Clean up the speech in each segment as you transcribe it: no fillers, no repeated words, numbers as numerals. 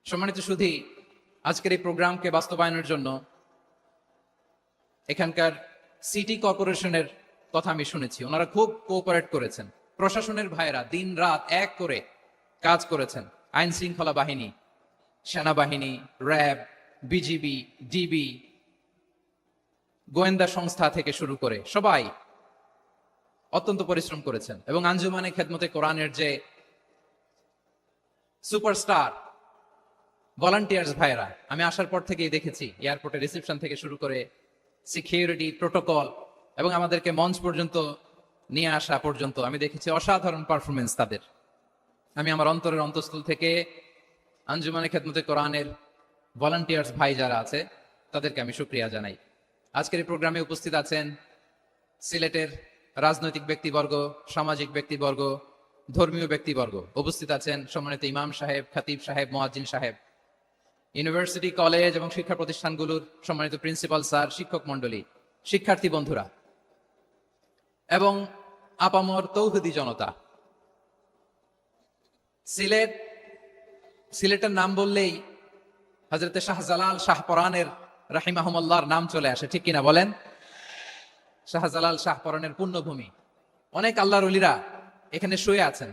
সম্মানিত সুধী, আজকের এই প্রোগ্রামকে বাস্তবায়নের জন্য এখানকার সিটি কর্পোরেশনের কথা আমি শুনেছি। ওনারা খুব কোঅপারেট করেছেন। প্রশাসনের ভাইয়েরা দিন রাত এক করে কাজ করেছেন। আইন শৃঙ্খলা বাহিনী, সেনাবাহিনী, র্যাব, বিজিবি, ডিবি, গোয়েন্দা সংস্থা থেকে শুরু করে সবাই অত্যন্ত পরিশ্রম করেছেন। এবং আঞ্জুমানে খেদমতে কোরআনের যে সুপারস্টার ভলান্টিয়ার্স ভাইরা, আমি আসার পর থেকেই দেখেছি এয়ারপোর্টের রিসেপশন থেকে শুরু করে সিকিউরিটি প্রোটোকল এবং আমাদেরকে মঞ্চ পর্যন্ত নিয়ে আসা পর্যন্ত আমি দেখেছি অসাধারণ পারফরমেন্স তাদের। আমি আমার অন্তরের অন্তঃস্থল থেকে আঞ্জুমানে খেদমতে কোরআনের ভলান্টিয়ার্স ভাই যারা আছে তাদেরকে আমি শুকরিয়া জানাই। আজকের এই প্রোগ্রামে উপস্থিত আছেন সিলেটের রাজনৈতিক ব্যক্তিবর্গ, সামাজিক ব্যক্তিবর্গ, ধর্মীয় ব্যক্তিবর্গ। উপস্থিত আছেন সম্মানিত ইমাম সাহেব, খতিব সাহেব, মুয়াজ্জিন সাহেব, ইউনিভার্সিটি, কলেজ এবং শিক্ষা প্রতিষ্ঠানগুলোর সম্মানিত প্রিন্সিপাল স্যার, শিক্ষক মন্ডলী, শিক্ষার্থী বন্ধুরা এবং আপামর তৌহিদি জনতা। সিলেটের নাম বললেই হযরতে শাহজালাল শাহপরানের রাহিমাহুমুল্লাহর নাম চলে আসে, ঠিক কিনা বলেন? শাহজালাল শাহপরানের পুণ্যভূমি। অনেক আল্লাহর ওলিরা এখানে শুয়ে আছেন।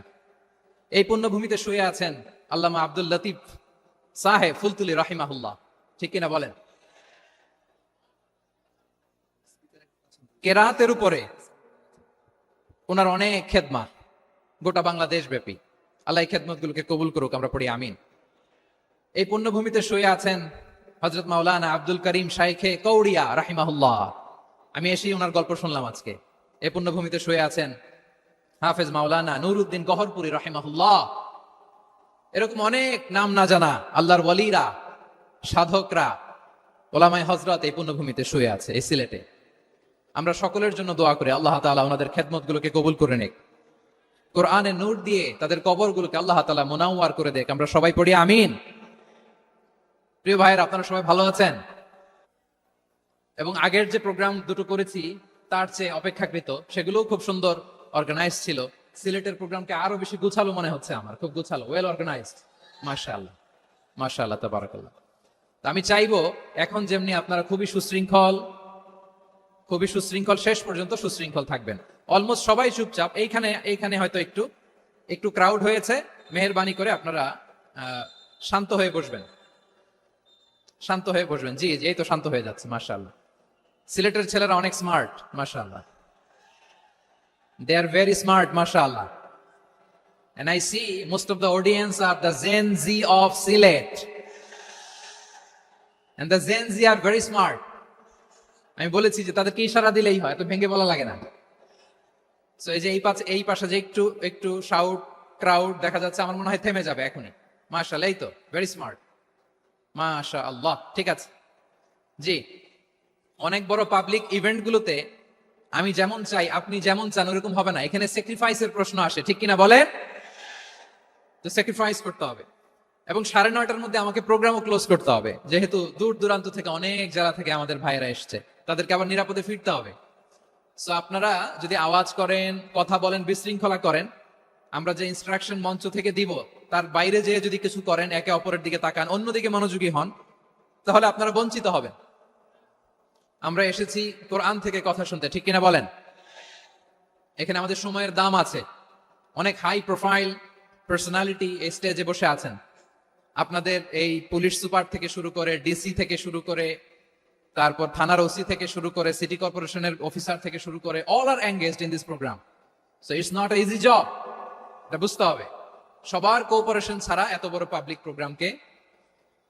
এই পুণ্যভূমিতে শুয়ে আছেন আল্লামা আব্দুল লতিফ সাহেব ফুলতুলি রাহিমাহুল্লাহ, ঠিক কিনা বলেন? কেরাতের উপরে ওনার অনেক খেদমত গোটা বাংলাদেশ ব্যাপী। আল্লাহ এই খেদমতগুলোকে কবুল করুক, আমরা পড়ি আমিন। এই পুণ্যভূমিতে শুয়ে আছেন হযরত মাওলানা আব্দুল করিম শাইখে কৌড়িয়া রাহিমাহুল্লাহ। আমি এসেই ওনার গল্প শুনলাম আজকে। এই পুণ্যভূমিতে শুয়ে আছেন হাফেজ মাওলানা নুরউদ্দিন গহরপুরি রাহিমাহুল্লাহ। এরকম অনেক নাম না জানা আল্লাহর ওয়ালিরা, সাধকরা, ওলামায়ে হযরত এই পুণ্যভূমিতে শুয়ে আছে এই সিলেটে। আমরা সকলের জন্য দোয়া করি আল্লাহ তাআলা ওনাদের খেদমতগুলোকে কবুল করে নেক। কোরআনের নূর দিয়ে তাদের কবরগুলোকে আল্লাহ তাআলা মুনাওয়ার করে দেক, আমরা সবাই পড়ি আমিন। প্রিয় ভাইয়েরা, আপনারা সবাই ভালো আছেন? এবং আগের যে প্রোগ্রাম দুটো করেছি তার চেয়ে অপেক্ষাকৃত সেগুলোও খুব সুন্দর অর্গানাইজ ছিল। সিলেটের প্রোগ্রামকে আরো বেশি গুছালো মনে হচ্ছে আমার, খুব গুছালো, ওয়েল অর্গানাইজড। মাশাআল্লাহ, মাশাআল্লাহ, তাবারাকাল্লাহ। আমি চাইবো এখন যেমনি আপনারা খুবই সুশৃঙ্খল শেষ পর্যন্ত সুশৃঙ্খল থাকবেন। অলমোস্ট সবাই চুপচাপ। এইখানে হয়তো একটু ক্রাউড হয়েছে, মেহেরবানি করে আপনারা শান্ত হয়ে বসবেন, শান্ত হয়ে বসবেন। জি জি, এই তো শান্ত হয়ে যাচ্ছে। মাশাআল্লাহ, সিলেটের ছেলেরা অনেক স্মার্ট, মাশাআল্লাহ। They are very smart, mashallah. And I see most of the audience are the Gen Z of Sylhet. And the Gen Z are very smart. আমি বলেছি যে তাদেরকে ইশারা দিলেই হয়, এত ভেঙে বলা লাগে না। সো এই যে এই পাশে যে একটু শাউট ক্রাউড দেখা যাচ্ছে, আমার মনে হয় থেমে যাবে এখনই। মাশাআল্লাহ, এই তো ভেরি স্মার্ট, মাশাআল্লাহ। ঠিক আছে জি, অনেক বড় পাবলিক ইভেন্ট গুলোতে আমি যেমন চাই আপনি যেমন চান ওরকম হবে না। এখানে স্যাক্রিফাইসের প্রশ্ন আসে, ঠিক কিনা বলেন? তো স্যাক্রিফাইস করতে হবে। এবং 9:30টার মধ্যে আমাকে প্রোগ্রামও ক্লোজ করতে হবে, যেহেতু দূর দূরান্ত থেকে অনেক জায়গা থেকে আমাদের ভাইয়েরা এসছে, তাদেরকে আবার নিরাপদে ফিরতে হবে। সো আপনারা যদি আওয়াজ করেন, কথা বলেন, বিশৃঙ্খলা করেন, আমরা যে ইনস্ট্রাকশন মঞ্চ থেকে দিব তার বাইরে যেয়ে যদি কিছু করেন, একে অপরের দিকে তাকান, অন্যদিকে মনোযোগী হন, তাহলে আপনারা বঞ্চিত হবেন। আমরা এসেছি কোরআন থেকে কথা শুনতে, ঠিক কিনা বলেন? এখানে আমাদের সময়ের দাম আছে। অনেক হাই প্রোফাইল পার্সোনালিটি এই স্টেজে বসে আছেন। আপনাদের এই পুলিশ সুপার থেকে শুরু করে, ডিসি থেকে শুরু করে, তারপর থানার ওসি থেকে শুরু করে, সিটি কর্পোরেশনের অফিসার থেকে শুরু করে, all are engaged in this program. So it's not a easy job, এটা বুঝতে হবে। সবার কোঅপারেশন ছাড়া এত বড় পাবলিক প্রোগ্রামকে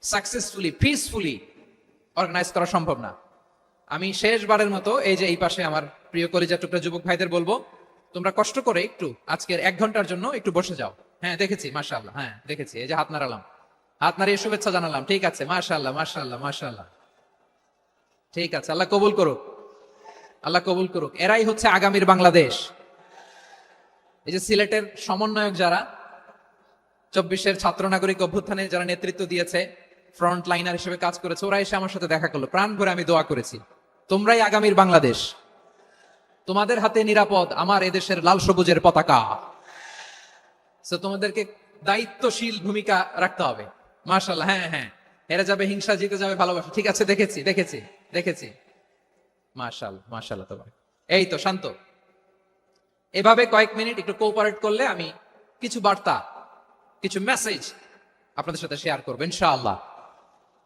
সাকসেসফুলি, পিসফুলি অর্গানাইজ করা সম্ভব না। আমি শেষবারের মতো এই যে এই পাশে আমার প্রিয় কলিজার টুকরা যুবক ভাইদের বলবো, তোমরা কষ্ট করে একটু আজকের 1 ঘন্টার জন্য একটু বসে যাও। হ্যাঁ দেখেছি, মাশাআল্লাহ, হ্যাঁ দেখেছি, এই যে হাত নাড়ালাম, হাত নাড়িয়ে শুভেচ্ছা জানালাম। ঠিক আছে, মাশাআল্লাহ, মাশাআল্লাহ, মাশাআল্লাহ। ঠিক আছে, আল্লাহ কবুল করুক, আল্লাহ কবুল করুক। এরাই হচ্ছে আগামীর বাংলাদেশ। এই যে সিলেটের সমন্বয়ক যারা 24-এর ছাত্র নাগরিক অভ্যুত্থানে যারা নেতৃত্ব দিয়েছে, ফ্রন্ট লাইনার হিসেবে কাজ করেছে, ওরা এসে আমার সাথে দেখা করলো। প্রাণ ভরে আমি দোয়া করেছি, তোমরাই আগামীর বাংলাদেশ, তোমাদের হাতে নিরাপদ আমার এদেশের লাল সবুজের পতাকা। সো তোমাদেরকে দায়িত্বশীল ভূমিকা রাখতে হবে। মাশাআল্লাহ, হ্যাঁ হ্যাঁ, হেরে যাবে হিংসা, জিতে যাবে ভালোবাসা। ঠিক আছে, দেখেছি দেখেছি দেখেছি। মাশাআল্লাহ মাশাআল্লাহ, তোমার এই তো শান্ত। এভাবে কয়েক মিনিট একটু কোঅপারেট করলে আমি কিছু বার্তা, কিছু মেসেজ আপনাদের সাথে শেয়ার করবো ইনশাআল্লাহ।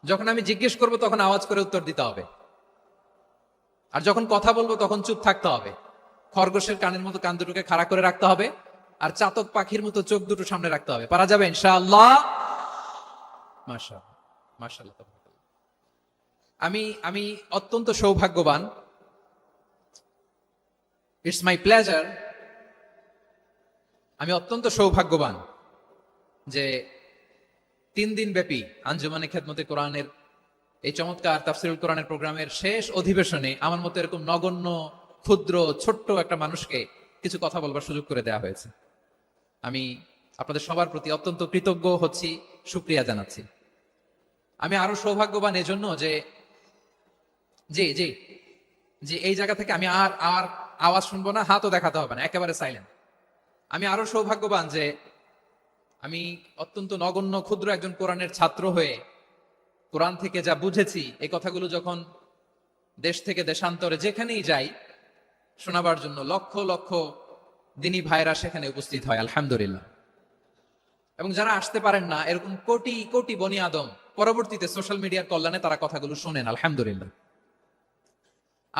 যখন আমি জিজ্ঞেস করব তখন আওয়াজ করে উত্তর দিতে হবে, আর যখন কথা বলবো তখন চুপ থাকতে হবে। খরগোশের কানের মতো কান দুটোকে খাড়া করে রাখতে হবে, আর চাতক পাখির মতো চোখ দুটো সামনে রাখতে হবে। পারা যাবে ইনশাআল্লাহ? মাশাআল্লাহ মাশাআল্লাহ। আমি আমি অত্যন্ত সৌভাগ্যবান, ইটস মাই প্লেজার, আমি অত্যন্ত সৌভাগ্যবান যে 3 দিন ব্যাপী আঞ্জুমানে খেদমতে কোরআনের এই চমৎকার তাফসীরুল কোরআনের প্রোগ্রামের শেষ অধিবেশনে আমার মতো এরকম নগণ্য, ক্ষুদ্র, ছোট্ট একটা মানুষকে কিছু কথা বলবার সুযোগ করে দেওয়া হয়েছে। আমি আপনাদের সবার প্রতি অত্যন্ত কৃতজ্ঞ হচ্ছি, শুকরিয়া জানাচ্ছি। আমি আরো সৌভাগ্যবান এজন্য যে জি জি জি এই জায়গা থেকে আমি আর আর আওয়াজ শুনবো না, হাতও দেখাতে হবে না, একেবারে সাইলেন্ট। আমি আরো সৌভাগ্যবান যে আমি অত্যন্ত নগণ্য, ক্ষুদ্র একজন কোরআনের ছাত্র হয়ে কোরআন থেকে যা বুঝেছি, এই কথাগুলো যখন দেশ থেকে দেশান্তরে যেখানেই যাই শোনাবার জন্য লক্ষ লক্ষ দিনী ভাইরা সেখানে উপস্থিত হয় আলহামদুলিল্লাহ। এবং যারা আসতে পারেন না, এরকম কোটি কোটি বনি আদম পরবর্তীতে সোশ্যাল মিডিয়ার কল্যাণে তারা কথাগুলো শোনেন আলহামদুলিল্লাহ।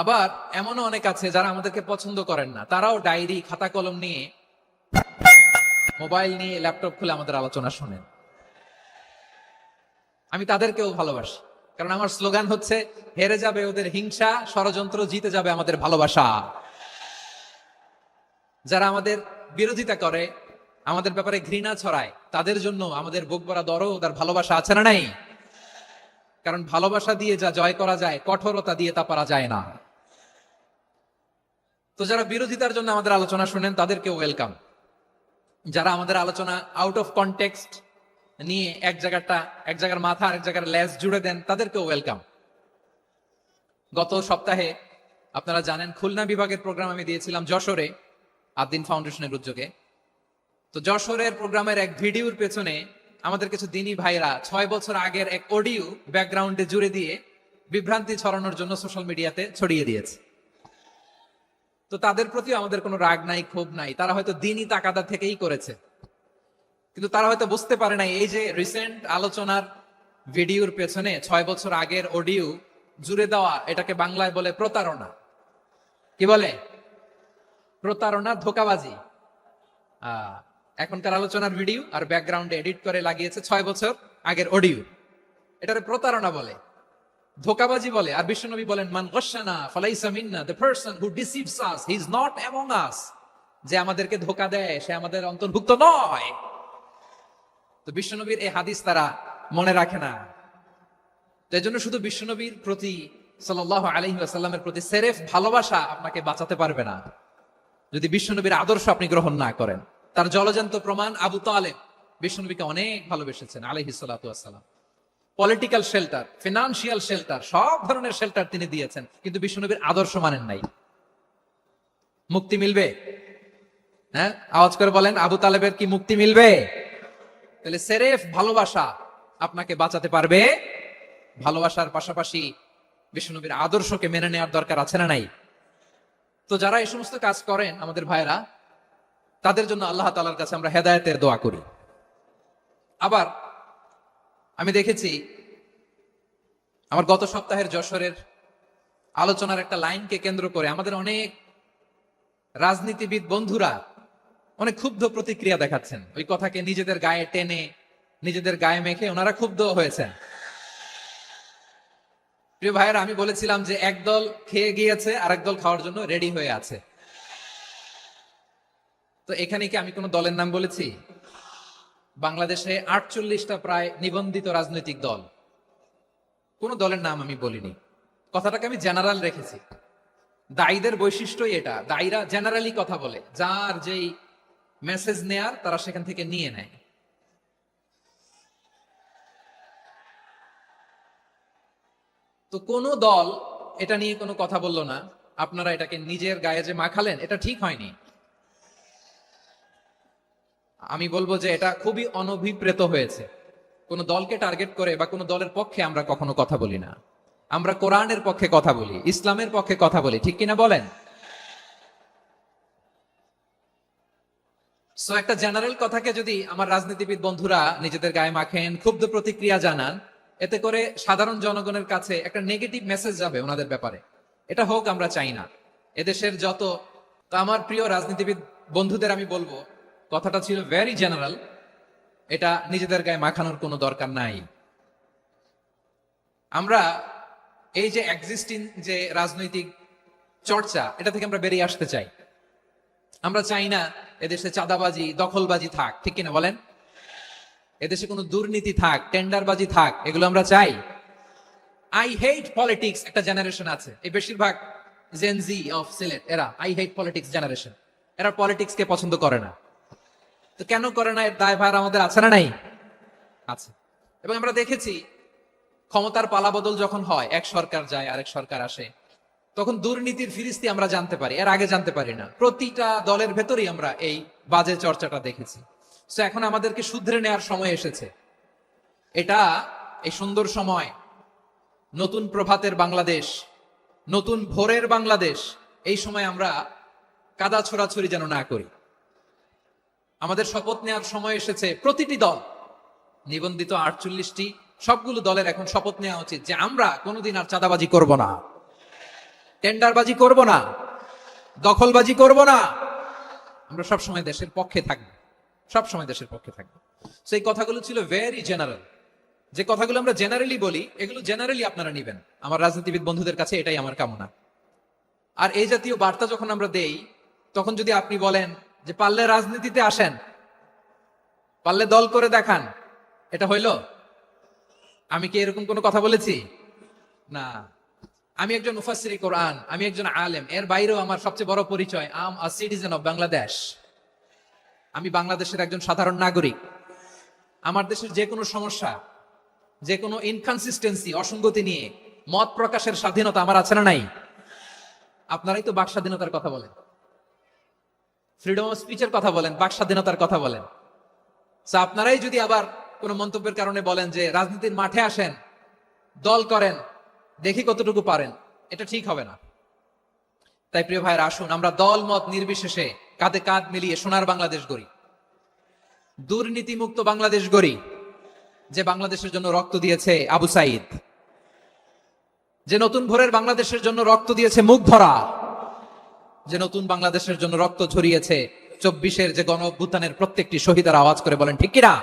আবার এমনও অনেক আছে যারা আমাদেরকে পছন্দ করেন না, তারাও ডায়েরি, খাতা কলম নিয়ে, মোবাইল নিয়ে, ল্যাপটপ খুলে আমাদের আলোচনা শোনেন। আমি তাদেরকেও ভালোবাসি, কারণ আমার স্লোগান হচ্ছে, হেরে যাবে ওদের হিংসা ষড়যন্ত্র, জিতে যাবে আমাদের ভালোবাসা। যারা আমাদের বিরোধিতা করে, আমাদের ব্যাপারে ঘৃণা ছড়ায়, তাদের জন্য আমাদের বুক ভরা দরদ আর ভালোবাসা আছে না নাই? কারণ ভালোবাসা দিয়ে যা জয় করা যায়, কঠোরতা দিয়ে তা পারা যায় না। তো যারা বিরোধিতার জন্য আমাদের আলোচনা শুনেন তাদেরকে ওয়েলকাম। যারা আমাদের আলোচনা আউট অফ কনটেক্সট নিয়ে এক জায়গার মাথা আর এক জায়গার লেজ জুড়ে দেন, তাদেরকেও ওয়েলকাম। গত সপ্তাহে আপনারা জানেন খুলনা বিভাগের প্রোগ্রাম আমি দিয়েছিলাম যশোরে, আদ্দিন ফাউন্ডেশনের উদ্যোগে। তো যশোরের প্রোগ্রামের এক ভিডিওর পেছনে আমাদের কিছু দিনী ভাইরা 6 বছর আগের এক অডিও ব্যাকগ্রাউন্ডে জুড়ে দিয়ে বিভ্রান্তি ছড়ানোর জন্য সোশ্যাল মিডিয়াতে ছড়িয়ে দিয়েছে। তো তাদের প্রতি আমাদের কোনো রাগ নাই, ক্ষোভ নাই, তারা হয়তো দিনই তাকাদা থেকেই করেছে, কিন্তু তারা হয়তো বুঝতে পারে নাই এই যে রিসেন্ট আলোচনার ভিডিওর পেছনে 6 বছর আগের অডিও জুড়ে দেওয়া, এটাকে বাংলায় বলে প্রতারণা। কি বলে? প্রতারণা, ধোঁকাবাজি। এখনকার আলোচনার ভিডিও আর ব্যাকগ্রাউন্ডে এডিট করে লাগিয়েছে 6 বছর আগের অডিও, এটারে প্রতারণা বলে, ধোঁকাবাজি বলে। আর বিশ্বনবী বলেন, মান গাশশানা ফালাইসা মিন্না, the person who deceives us he is not among us. যে আমাদেরকে ধোঁকা দেয় সে আমাদের অন্তর্ভুক্ত নয়। তো বিশ্বনবীর এই হাদিস তারা মনে রাখে না। তো এই জন্য শুধু বিশ্বনবীর প্রতি সাল্লাল্লাহু আলাইহি ওয়াসাল্লামের প্রতি সেরেফ ভালোবাসা আপনাকে বাঁচাতে পারবে না যদি বিশ্বনবীর আদর্শ আপনি গ্রহণ না করেন। তার জলজান্ত প্রমাণ, আবু তালেব বিশ্বনবীকে অনেক ভালোবেসেছেন আলাইহিস সালাতু ওয়াসসালাম। পলিটিক্যাল শেল্টার, ফিনান্সিয়াল শেল্টার, সব ধরনের শেল্টার তিনি দিয়েছেন, কিন্তু বিশ্বনবীর আদর্শ মানেন নাই। মুক্তি মিলবে? হ্যাঁ, আওয়াজ করে বলেন, আবু তালেবের কি মুক্তি মিলবে? তাহলে সেরেফ ভালোবাসা আপনাকে বাঁচাতে পারবে। ভালোবাসার পাশাপাশি বিশ্বনবীর আদর্শকে মেনে নেওয়ার দরকার আছে না নাই? তো যারা এই সমস্ত কাজ করেন আমাদের ভাইরা, তাদের জন্য আল্লাহ তাআলার কাছে আমরা হেদায়েতের দোয়া করি। আবার আমি দেখেছি আমার গত সপ্তাহের যশোরের আলোচনার একটা লাইনকে কেন্দ্র করে আমাদের অনেক রাজনীতিবিদ বন্ধুরা অনেক ক্ষুব্ধ প্রতিক্রিয়া দেখাচ্ছেন। ওই কথাকে নিজেদের গায়ে টেনে, নিজেদের গায়ে মেখে ওনারা ক্ষুব্ধ হয়েছেন। প্রিয় ভাইয়েরা, আমি বলেছিলাম যে একদল খেয়ে গিয়েছে আর একদল খাওয়ার জন্য রেডি হয়ে আছে। তো এখানে কি আমি কোনো দলের নাম বলেছি? বাংলাদেশে 48টা প্রায় নিবন্ধিত রাজনৈতিক দল, কোন দলের নাম আমি বলিনি। কথাটাকে আমি জেনারেল রেখেছি। দায়ীদের বৈশিষ্ট্যই এটা, দায়ীরা জেনারেলি কথা বলে, যার যেই মেসেজ নেয়ার তারা সেখান থেকে নিয়ে নেয়। তো কোন দল এটা নিয়ে কোনো কথা বললো না, আপনারা এটাকে নিজের গায়ে যে মাখালেন, এটা ঠিক হয়নি। আমি বলবো যে এটা খুবই অনভিপ্রেত হয়েছে। কোন দলকে টার্গেট করে বা কোন দলের পক্ষে আমরা কখনো কথা বলি না। আমরা কোরআনের পক্ষে কথা বলি, ইসলামের পক্ষে কথা বলি, ঠিক কিনা বলেন? সো একটা জেনারেল কথাকে যদি আমার রাজনীতিবিদ বন্ধুরা নিজেদের গায়ে মাখেন, ক্ষুব্ধ প্রতিক্রিয়া জানান, এতে করে সাধারণ জনগণের কাছে একটা নেগেটিভ মেসেজ যাবে ওনাদের ব্যাপারে। এটা হোক আমরা চাই না। এদেশের যত, তো আমার প্রিয় রাজনীতিবিদ বন্ধুদের আমি বলবো, কথাটা ছিল ভেরি জেনারেল, এটা নিজেদের গায়ে মাখানোর কোনো দরকার নাই। আমরা এই যে এক্সিস্টিং যে রাজনৈতিক চর্চা, এটা থেকে আমরা বেরিয়ে আসতে চাই। আমরা চাই না এদেশে চাঁদাবাজি, দখলবাজি থাক, ঠিক কিনা বলেন? এদেশে কোনো দুর্নীতি থাক, টেন্ডারবাজি থাক, এগুলো আমরা চাই। আই হেট পলিটিক্স একটা জেনারেশন আছে, এই বেশিরভাগ জেনজি অফ সিলেট, এরা আই হেট পলিটিক্স জেনারেশন। এরা পলিটিক্স কে পছন্দ করে না। তো কেন করে না, এর দায়ভার আমাদের আছে না নাই? আছে। এবং আমরা দেখেছি ক্ষমতার পালাবদল যখন হয়, এক সরকার যায় আরেক সরকার আসে, তখন দুর্নীতির ফিরিস্তি আমরা জানতে পারি, এর আগে জানতে পারি না। প্রতিটা দলের ভেতরেই আমরা এই বাজে চর্চাটা দেখেছি। তো এখন আমাদেরকে শুধরে নেওয়ার সময় এসেছে। এটা এই সুন্দর সময়, নতুন প্রভাতের বাংলাদেশ, নতুন ভোরের বাংলাদেশ, এই সময় আমরা কাদা ছোড়াছুরি যেন না করি। আমাদের শপথ নেওয়ার সময় এসেছে। প্রতিটি দল, নিবন্ধিত 48টি, সবগুলো দলের এখন শপথ নেওয়া উচিত যে আমরা কোনোদিন আর চাঁদাবাজি করব না, টেন্ডারবাজি করব না, দখলবাজি করব না। আমরা সবসময় দেশের পক্ষে থাকবো, সবসময় দেশের পক্ষে থাকবো। সেই কথাগুলো ছিল ভেরি জেনারেল। যে কথাগুলো আমরা জেনারেলি বলি, এগুলো জেনারেলি আপনারা নিবেন। আমার রাজনীতিবিদ বন্ধুদের কাছে এটাই আমার কামনা। আর এই জাতীয় বার্তা যখন আমরা দেই, তখন যদি আপনি বলেন যে পারলে রাজনীতিতে আসেন, পারলে দল করে দেখান, এটা হইল? আমি কি এরকম কোনো কথা বলেছি? না। আমি একজন মুফাসসিরে কোরআন, আমি একজন আলেম, এর বাইরেও আমার সবচেয়ে বড় পরিচয় আম আ সিটিজেন অফ বাংলাদেশ। আমি বাংলাদেশের একজন সাধারণ নাগরিক। আমার দেশের যে কোনো সমস্যা, যে কোনো ইনকনসিস্টেন্সি, অসঙ্গতি নিয়ে মত প্রকাশের স্বাধীনতা আমার আছে না নাই? আপনারাই তো বাক স্বাধীনতার কথা বলেন, ফ্রিডম অফ স্পিচের কথা বলেন, বাক স্বাধীনতার কথা বলেন। আপনারাই যদি আবার কোন মন্তব্যের কারণে বলেন যে রাজনীতির মাঠে আসেন, দল করেন, দেখি কতটুকু পারেন, এটা ঠিক হবে না। তাই প্রিয় ভাইয়ের, আসুন আমরা দল মত নির্বিশেষে কাঁধে কাঁধ মিলিয়ে সোনার বাংলাদেশ গড়ি, দুর্নীতিমুক্ত বাংলাদেশ গড়ি। যে বাংলাদেশের জন্য রক্ত দিয়েছে আবু সাইদ, যে নতুন ভোরের বাংলাদেশের জন্য রক্ত দিয়েছে মুখ ধরা, যে নতুন বাংলাদেশের জন্য রক্ত ঝরিয়েছে 24-এর যে গণ অভ্যুত্থানের প্রত্যেকটি শহীদের আওয়াজ করে বলেন ঠিক কিনা?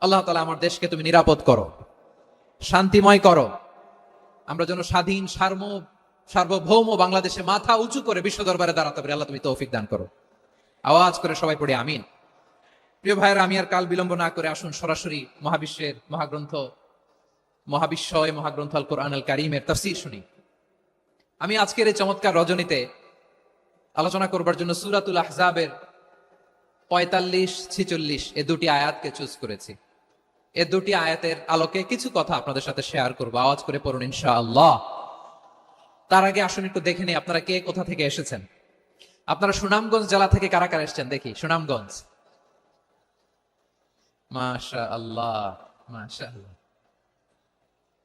আল্লাহ তাআলা আমার দেশকে তুমি নিরাপদ করো, শান্তিময় করো। আমরা যেন স্বাধীন সার্বভৌম বাংলাদেশে মাথা উঁচু করে বিশ্ব দরবারে দাঁড়াতে পারি। আল্লাহ তুমি তৌফিক দান করো। আওয়াজ করে সবাই পড়ে আমিন। প্রিয় ভাইয়েরা, আমি আর কাল বিলম্ব না করে আসুন সরাসরি মহাবিশ্বের মহাগ্রন্থ, মহাবিশ্বয় মহাগ্রন্থ আল কোরআন আল কারীমের তাফসীর শুনি। আমি আজকের এই চমৎকার রজনীতে আলোচনা করবার জন্য সূরাতুল আহজাবের 45-46 এই দুটি আয়াতকে চুজ করেছি। এই দুটি আয়াতের আলোকে কিছু কথা আপনাদের সাথে শেয়ার করবো। আওয়াজ করে পড়ুন ইনশাআল্লাহ। তার আগে আসুন একটু দেখে নিই আপনারা কে কোথা থেকে এসেছেন। আপনারা সুনামগঞ্জ জেলা থেকে কারা কারা এসেছেন দেখি। সুনামগঞ্জ, মাশাআল্লাহ মাশাআল্লাহ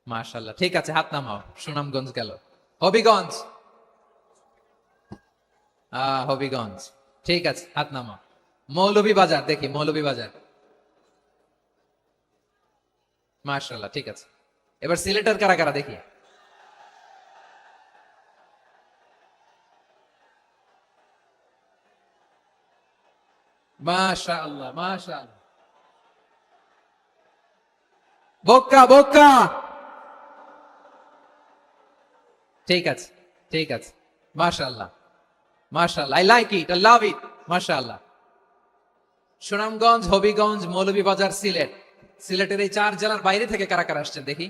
মাশাআল্লাহ, ঠিক আছে, হাত নামাও। সুনামগঞ্জ গেল। হবিগঞ্জ, হবিগঞ্জ, ঠিক আছে, হাত নামাও। মৌলভীবাজার দেখি, মৌলভীবাজার, মাশাআল্লাহ, ঠিক আছে। এবার সিলেটের কারা কারা দেখি। মাশাআল্লাহ মাশাআল্লাহ। বক্কা বক্কা, ঠিক আছে ঠিক আছে, মাশাআল্লাহ মাশাআল্লাহ, I like it, I love it, মাশাআল্লাহ। সুনামগঞ্জ, হবিগঞ্জ, মৌলভীবাজার, সিলেট। সিলেটের এই 4 জেলার বাইরে থেকে কারা কারা আসছেন দেখি।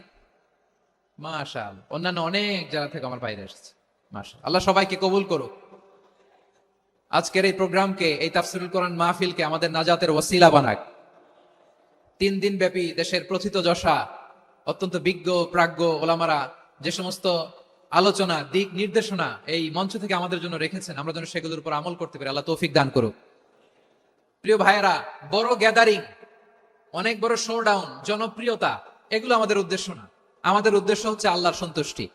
মাশাআল্লাহ, অন্যান্য অনেক জেলা থেকে আমার বাইরে এসেছে। মাশাআল্লাহ, আল্লাহ সবাইকে কবুল করুক। আজকের এই প্রোগ্রামকে, এই তাফসীরুল কোরআন মাহফিলকে আমাদের নাজাতের ওসিলা বানাক। 3 দিন ব্যাপী দেশের প্রথিতযশা অত্যন্ত বিজ্ঞ প্রাজ্ঞ ওলামারা যে সমস্ত আলোচনা, দিক নির্দেশনা এই মঞ্চ থেকে আমাদের জন্য রেখেছেন, আমরা যেন সেগুলোর উপর আমল করতে পারি। আল্লাহ তৌফিক দান করুক। প্রিয় ভাইয়েরা, বড় গ্যাদারিং, অনেক বড় শোডাউন, জনপ্রিয়তা, এগুলো আমাদের উদ্দেশ্য না। আমাদের উদ্দেশ্য হচ্ছে আল্লাহর সন্তুষ্টি।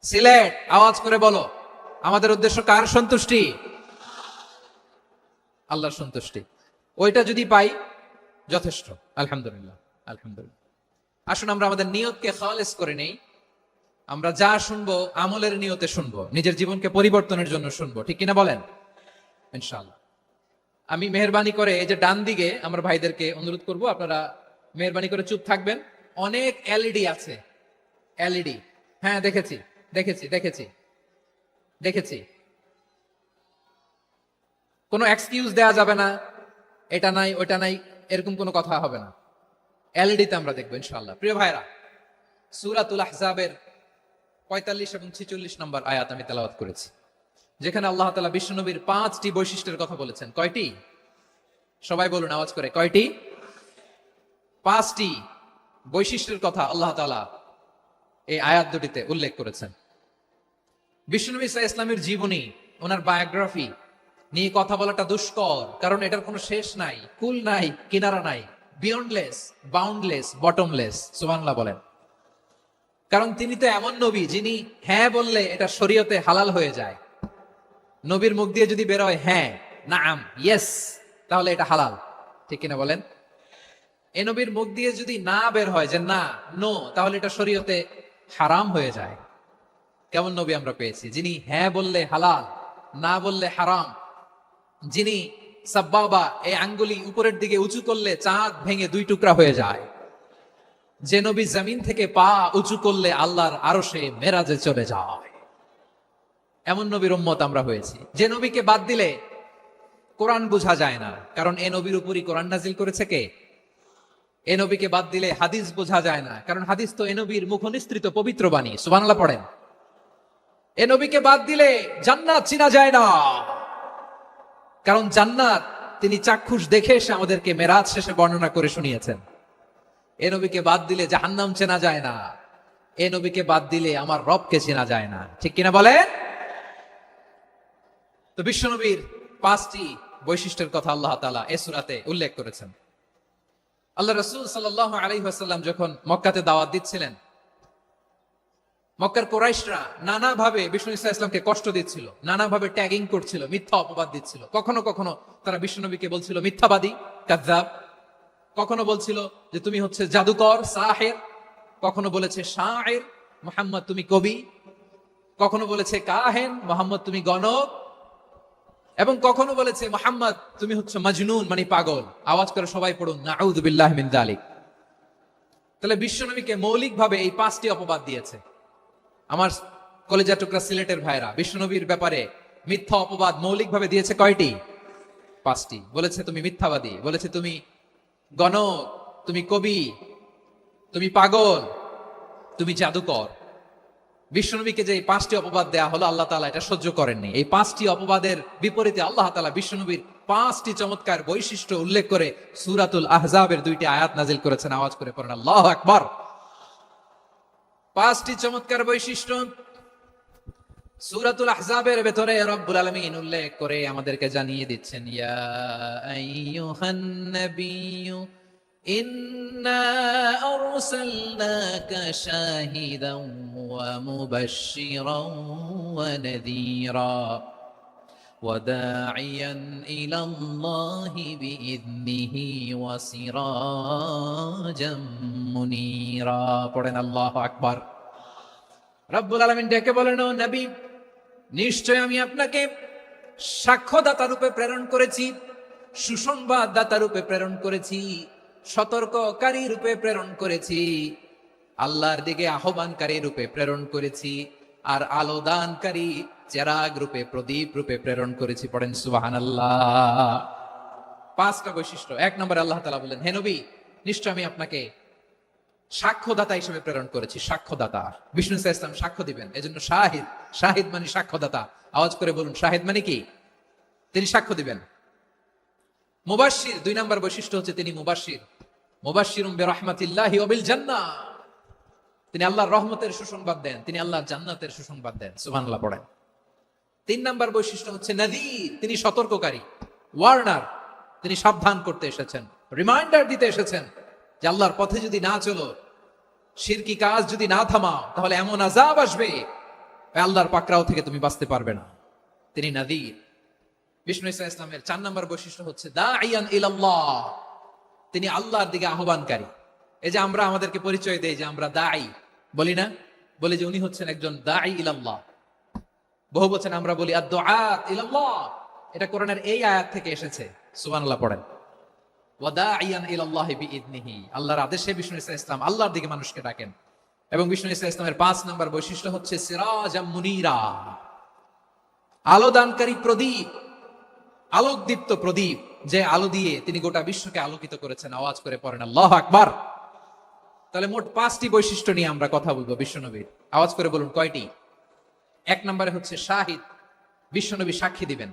সিলেট, আওয়াজ করে বলো, আমাদের উদ্দেশ্য কার সন্তুষ্টি? আল্লাহর সন্তুষ্টি। ওইটা যদি পাই যথেষ্ট, আলহামদুলিল্লাহ। আলহামদুলিল্লাহ। আসুন আমরা আমাদের নিয়তকে খালেস করে নেই। আমরা যা শুনবো আমলের নিয়তে শুনবো, নিজের জীবনকে পরিবর্তনের জন্য শুনবো, ঠিক কিনা বলেন? ইনশাআল্লাহ। আমি মেহরবানি করে এই যে ডান দিকে আমার ভাইদেরকে অনুরোধ করব, আপনারা মেহরবানি করে চুপ থাকবেন। অনেক এলইডি আছে, এলইডি। হ্যাঁ, দেখেছি দেখেছি দেখেছি দেখেছি। কোনো এক্সকিউজ দেয়া যাবে না, এটা নাই ওটা নাই, এরকম কোনো কথা হবে না। এলইডিতে আমরা দেখবো ইনশাআল্লাহ। প্রিয় ভাইরা, সূরাতুল আহজাবের 45 এবং 46 নম্বর আয়াত আমি তেলাওয়াত করেছি, যেখানে আল্লাহ তাআলা বিশ্বনবীর 5টি বৈশিষ্ট্যের কথা বলেছেন। কয়টি? সবাই বলুন আওয়াজ করে, কয়টি? 5টি বৈশিষ্ট্যের কথা আল্লাহ তাআলা এই আয়াত দুটিতে উল্লেখ করেছেন। বিশ্বনবী সাল্লাল্লাহু আলাইহি ইসলামের জীবনী, ওনার বায়োগ্রাফি নিয়ে কথা বলাটা দুষ্কর, কারণ এটার কোনো শেষ নাই, কুল নাই, কিনারা নাই, বিয়ন্ডলেস, বাউন্ডলেস, বটমলেস। সুবহানাল্লাহ বলেন। কারণ তিনি তো এমন নবী যিনি হ্যাঁ বললে এটা শরীয়তে হালাল হয়ে যায়। নবীর মুখ দিয়ে যদি বের হয় হ্যাঁ, নাম, ইয়েস, তাহলে এটা হালাল, ঠিক কিনা বলেন? এ নবীর মুখ দিয়ে যদি না বের হয় যে না, নো, তাহলে এটা শরীয়তে হারাম হয়ে যায়। কেমন নবী আমরা পেয়েছি, যিনি হ্যাঁ বললে হালাল, না বললে হারাম, যিনি সাব্বাবা, এই আঙ্গুলি উপরের দিকে উঁচু করলে চাঁদ ভেঙে 2 টুকরা হয়ে যায়, যে নবী জমিন থেকে পা উঁচু করলে আল্লাহর আরশে মেরাজে চলে যায়। এমন নবীর উম্মত আমরা হয়েছি। যে নবীকে বাদ দিলে কোরআন বোঝা যায় না, কারণ এ নবীর উপরই কোরআন নাজিল করেছে কে? এ নবীকে বাদ দিলে হাদিস বোঝা যায় না, কারণ হাদিস তো এ নবীর মুখনিসৃত পবিত্র বাণী। সুবহানাল্লাহ পড়েন। এ নবীকে বাদ দিলে জান্নাত চিনা যায় না, কারণ জান্নাত তিনি চাক্ষুষ দেখে এসে আমাদেরকে মেরাজ শেষে বর্ণনা করে শুনিয়েছেন। এ নবীকে বাদ দিলে জাহান্নাম চেনা যায় না, এ নবীকে বাদ দিলে আমার রবকে চেনা যায় না, ঠিক কিনা বলেন? তো বিশ্বনবীর 5টি বৈশিষ্ট্যের কথা আল্লাহ তাআলা এই সূরাতে উল্লেখ করেছেন। আল্লাহ রাসূল সাল্লাল্লাহু আলাইহি ওয়াসাল্লাম যখন মক্কাতে দাওয়াত দিচ্ছিলেন, মক্কার কুরাইশরা নানাভাবে বিষ্ণু ইসা ইসলামকে কষ্ট দিচ্ছিল, নানাভাবে ট্যাগিং করছিল, মিথ্যা অপবাদ দিচ্ছিল। কখনো কখনো তারা বিশ্বনবীকে বলছিল মিথ্যাবাদী, কাযযাব। কখনো বলছিল যে তুমি হচ্ছে জাদুকর, সাহির। কখনো বলেছে শায়ের, মুহাম্মদ তুমি কবি। কখনো বলেছে কাহেন, মুহাম্মদ তুমি গণক। এবং কখনো বলেছে মুহাম্মদ তুমি হচ্ছে মাজনুন, মানে পাগল। আওয়াজ করে সবাই পড়ুন, নাউযু বিল্লাহি মিন যালিক। তাহলে বিশ্বনবীকে মৌলিকভাবে এই 5টি অপবাদ দিয়েছে। আমার কলেজা টুকরা সিলেটের ভাইরা, বিশ্বনবীর ব্যাপারে মিথ্যা অপবাদ মৌলিকভাবে দিয়েছে কয়টি? 5টি। বলেছে তুমি মিথ্যাবাদী, বলেছে তুমি গণক, তুমি কবি, তুমি পাগল, তুমি জাদুকর। বিশ্বনবীকে যে 5টি অপবাদ দেয়া হলো, আল্লাহ তাআলা এটা সহ্য করেননি। এই 5টি অপবাদের বিপরীতে আল্লাহ তাআলা বিশ্বনবীর 5টি চমৎকার বৈশিষ্ট্য উল্লেখ করে সূরাতুল আহজাবের 2টি আয়াত নাজিল করেছেন। আওয়াজ করে পড়েন আল্লাহু আকবার। 5টি চমৎকার বৈশিষ্ট্য সূরাতুল আহজাবের ভেতরে রব্বুল আলামিন উল্লেখ করে আমাদেরকে জানিয়ে দিচ্ছেন, ইয়া আইয়ুহান নাবিয়্যু ইন্না আরসালনাকা শাহিদান ওয়া মুবাশশিরান ওয়া নাযীরা ওয়া দাঈয়ান ইলাল্লাহি বিইذনিহি ওয়া সিরাজাম মুনীরা। পড়েন আল্লাহু আকবার। রব্বুল আলামিন ডেকে বলেন, ও নবী, নিশ্চয় আমি আপনাকে সাক্ষ্যদাতা রূপে প্রেরণ করেছি, সুসংবাদদাতা রূপে প্রেরণ করেছি, সতর্ককারী রূপে প্রেরণ করেছি, আল্লাহর দিকে আহ্বানকারী রূপে প্রেরণ করেছি, আর আলোদানকারী চেরাগ রূপে, প্রদীপ রূপে প্রেরণ করেছি। পড়েন সুবহানাল্লাহ। 5টা বৈশিষ্ট্য। 1 নম্বরে আল্লাহ তাআলা বলেন, হে নবী, নিশ্চয় আমি আপনাকে সাক্ষ্যদাতা হিসেবে প্রেরণ করেছি। সাক্ষ্যদাতা, বিষ্ণু ইসলাম সাক্ষ্য দিবেন, এজন্য শাহিদ। শাহিদ মানে সাক্ষ্যদাতা। আওয়াজ করে বলুন, শাহিদ মানে কি? তিনি সাক্ষ্য দিবেন। মুবাশশির, 2 নম্বর বৈশিষ্ট্য হচ্ছে তিনি মুবাশশির। মুবাশশিরুম বিরাহমাতিল্লাহি ওয়া বিল জান্নাহ, তিনি আল্লাহর রহমতের সুসংবাদ দেন, তিনি আল্লাহর জান্নাতের সুসংবাদ দেন। সুবহানাল্লাহ পড়েন। 3 নম্বর বৈশিষ্ট্য হচ্ছে নাযীর, তিনি সতর্ককারী, ওয়ার্নার, তিনি সাবধান করতে এসেছেন। রিমাইন্ডার দিতে এসেছেন যে আল্লাহর পথে যদি না চলো, শিরকি কাজ যদি না থামাও, তাহলে এমন আযাব আসবে আল্লাহর পাকড়াও থেকে তুমি বাঁচতে পারবে না। তিনি নাযীর। বিষ্ণু ঈসা ইসলামের 4 নম্বর বৈশিষ্ট্য হচ্ছে দাঈয়ান ইলাল্লাহ, তিনি আল্লাহর দিকে আহ্বানকারী। এই যে আমরা আমাদেরকে পরিচয় দেই যে আমরা দাঈ, বলি না? বলি যে উনি হচ্ছেন একজন দাঈ ইলাল্লাহ। বহু বচন আমরা বলি আদ-দুআত ইলাল্লাহ, এটা কোরআনের এই আয়াত থেকে এসেছে। সুবহানাল্লাহ পড়েন। ওয়া দাঈয়ান ইলাল্লাহি বিইذনিহি, আল্লাহর আদেশে বিষ্ণু ঈসা ইসলাম আল্লাহর দিকে মানুষকে ডাকেন। এবং বিষ্ণু ঈসা ইসলামের 5 নম্বর বৈশিষ্ট্য হচ্ছে সিরাজাম মুনীরা, আলোদানকারী প্রদীপ, আলোকদীপ্ত প্রদীপ, যে আলো দিয়ে তিনি গোটা বিশ্বকে আলোকিত করেছেন। আওয়াজ করে পড়েন আল্লাহু আকবার। তাহলে মোট 5টি বৈশিষ্ট্য নিয়ে আমরা কথা বলবো বিশ্বনবীর। আওয়াজ করে বলুন কয়টি? 1 নম্বরে হচ্ছে শাহিদ, বিশ্বনবী সাক্ষী দিবেন।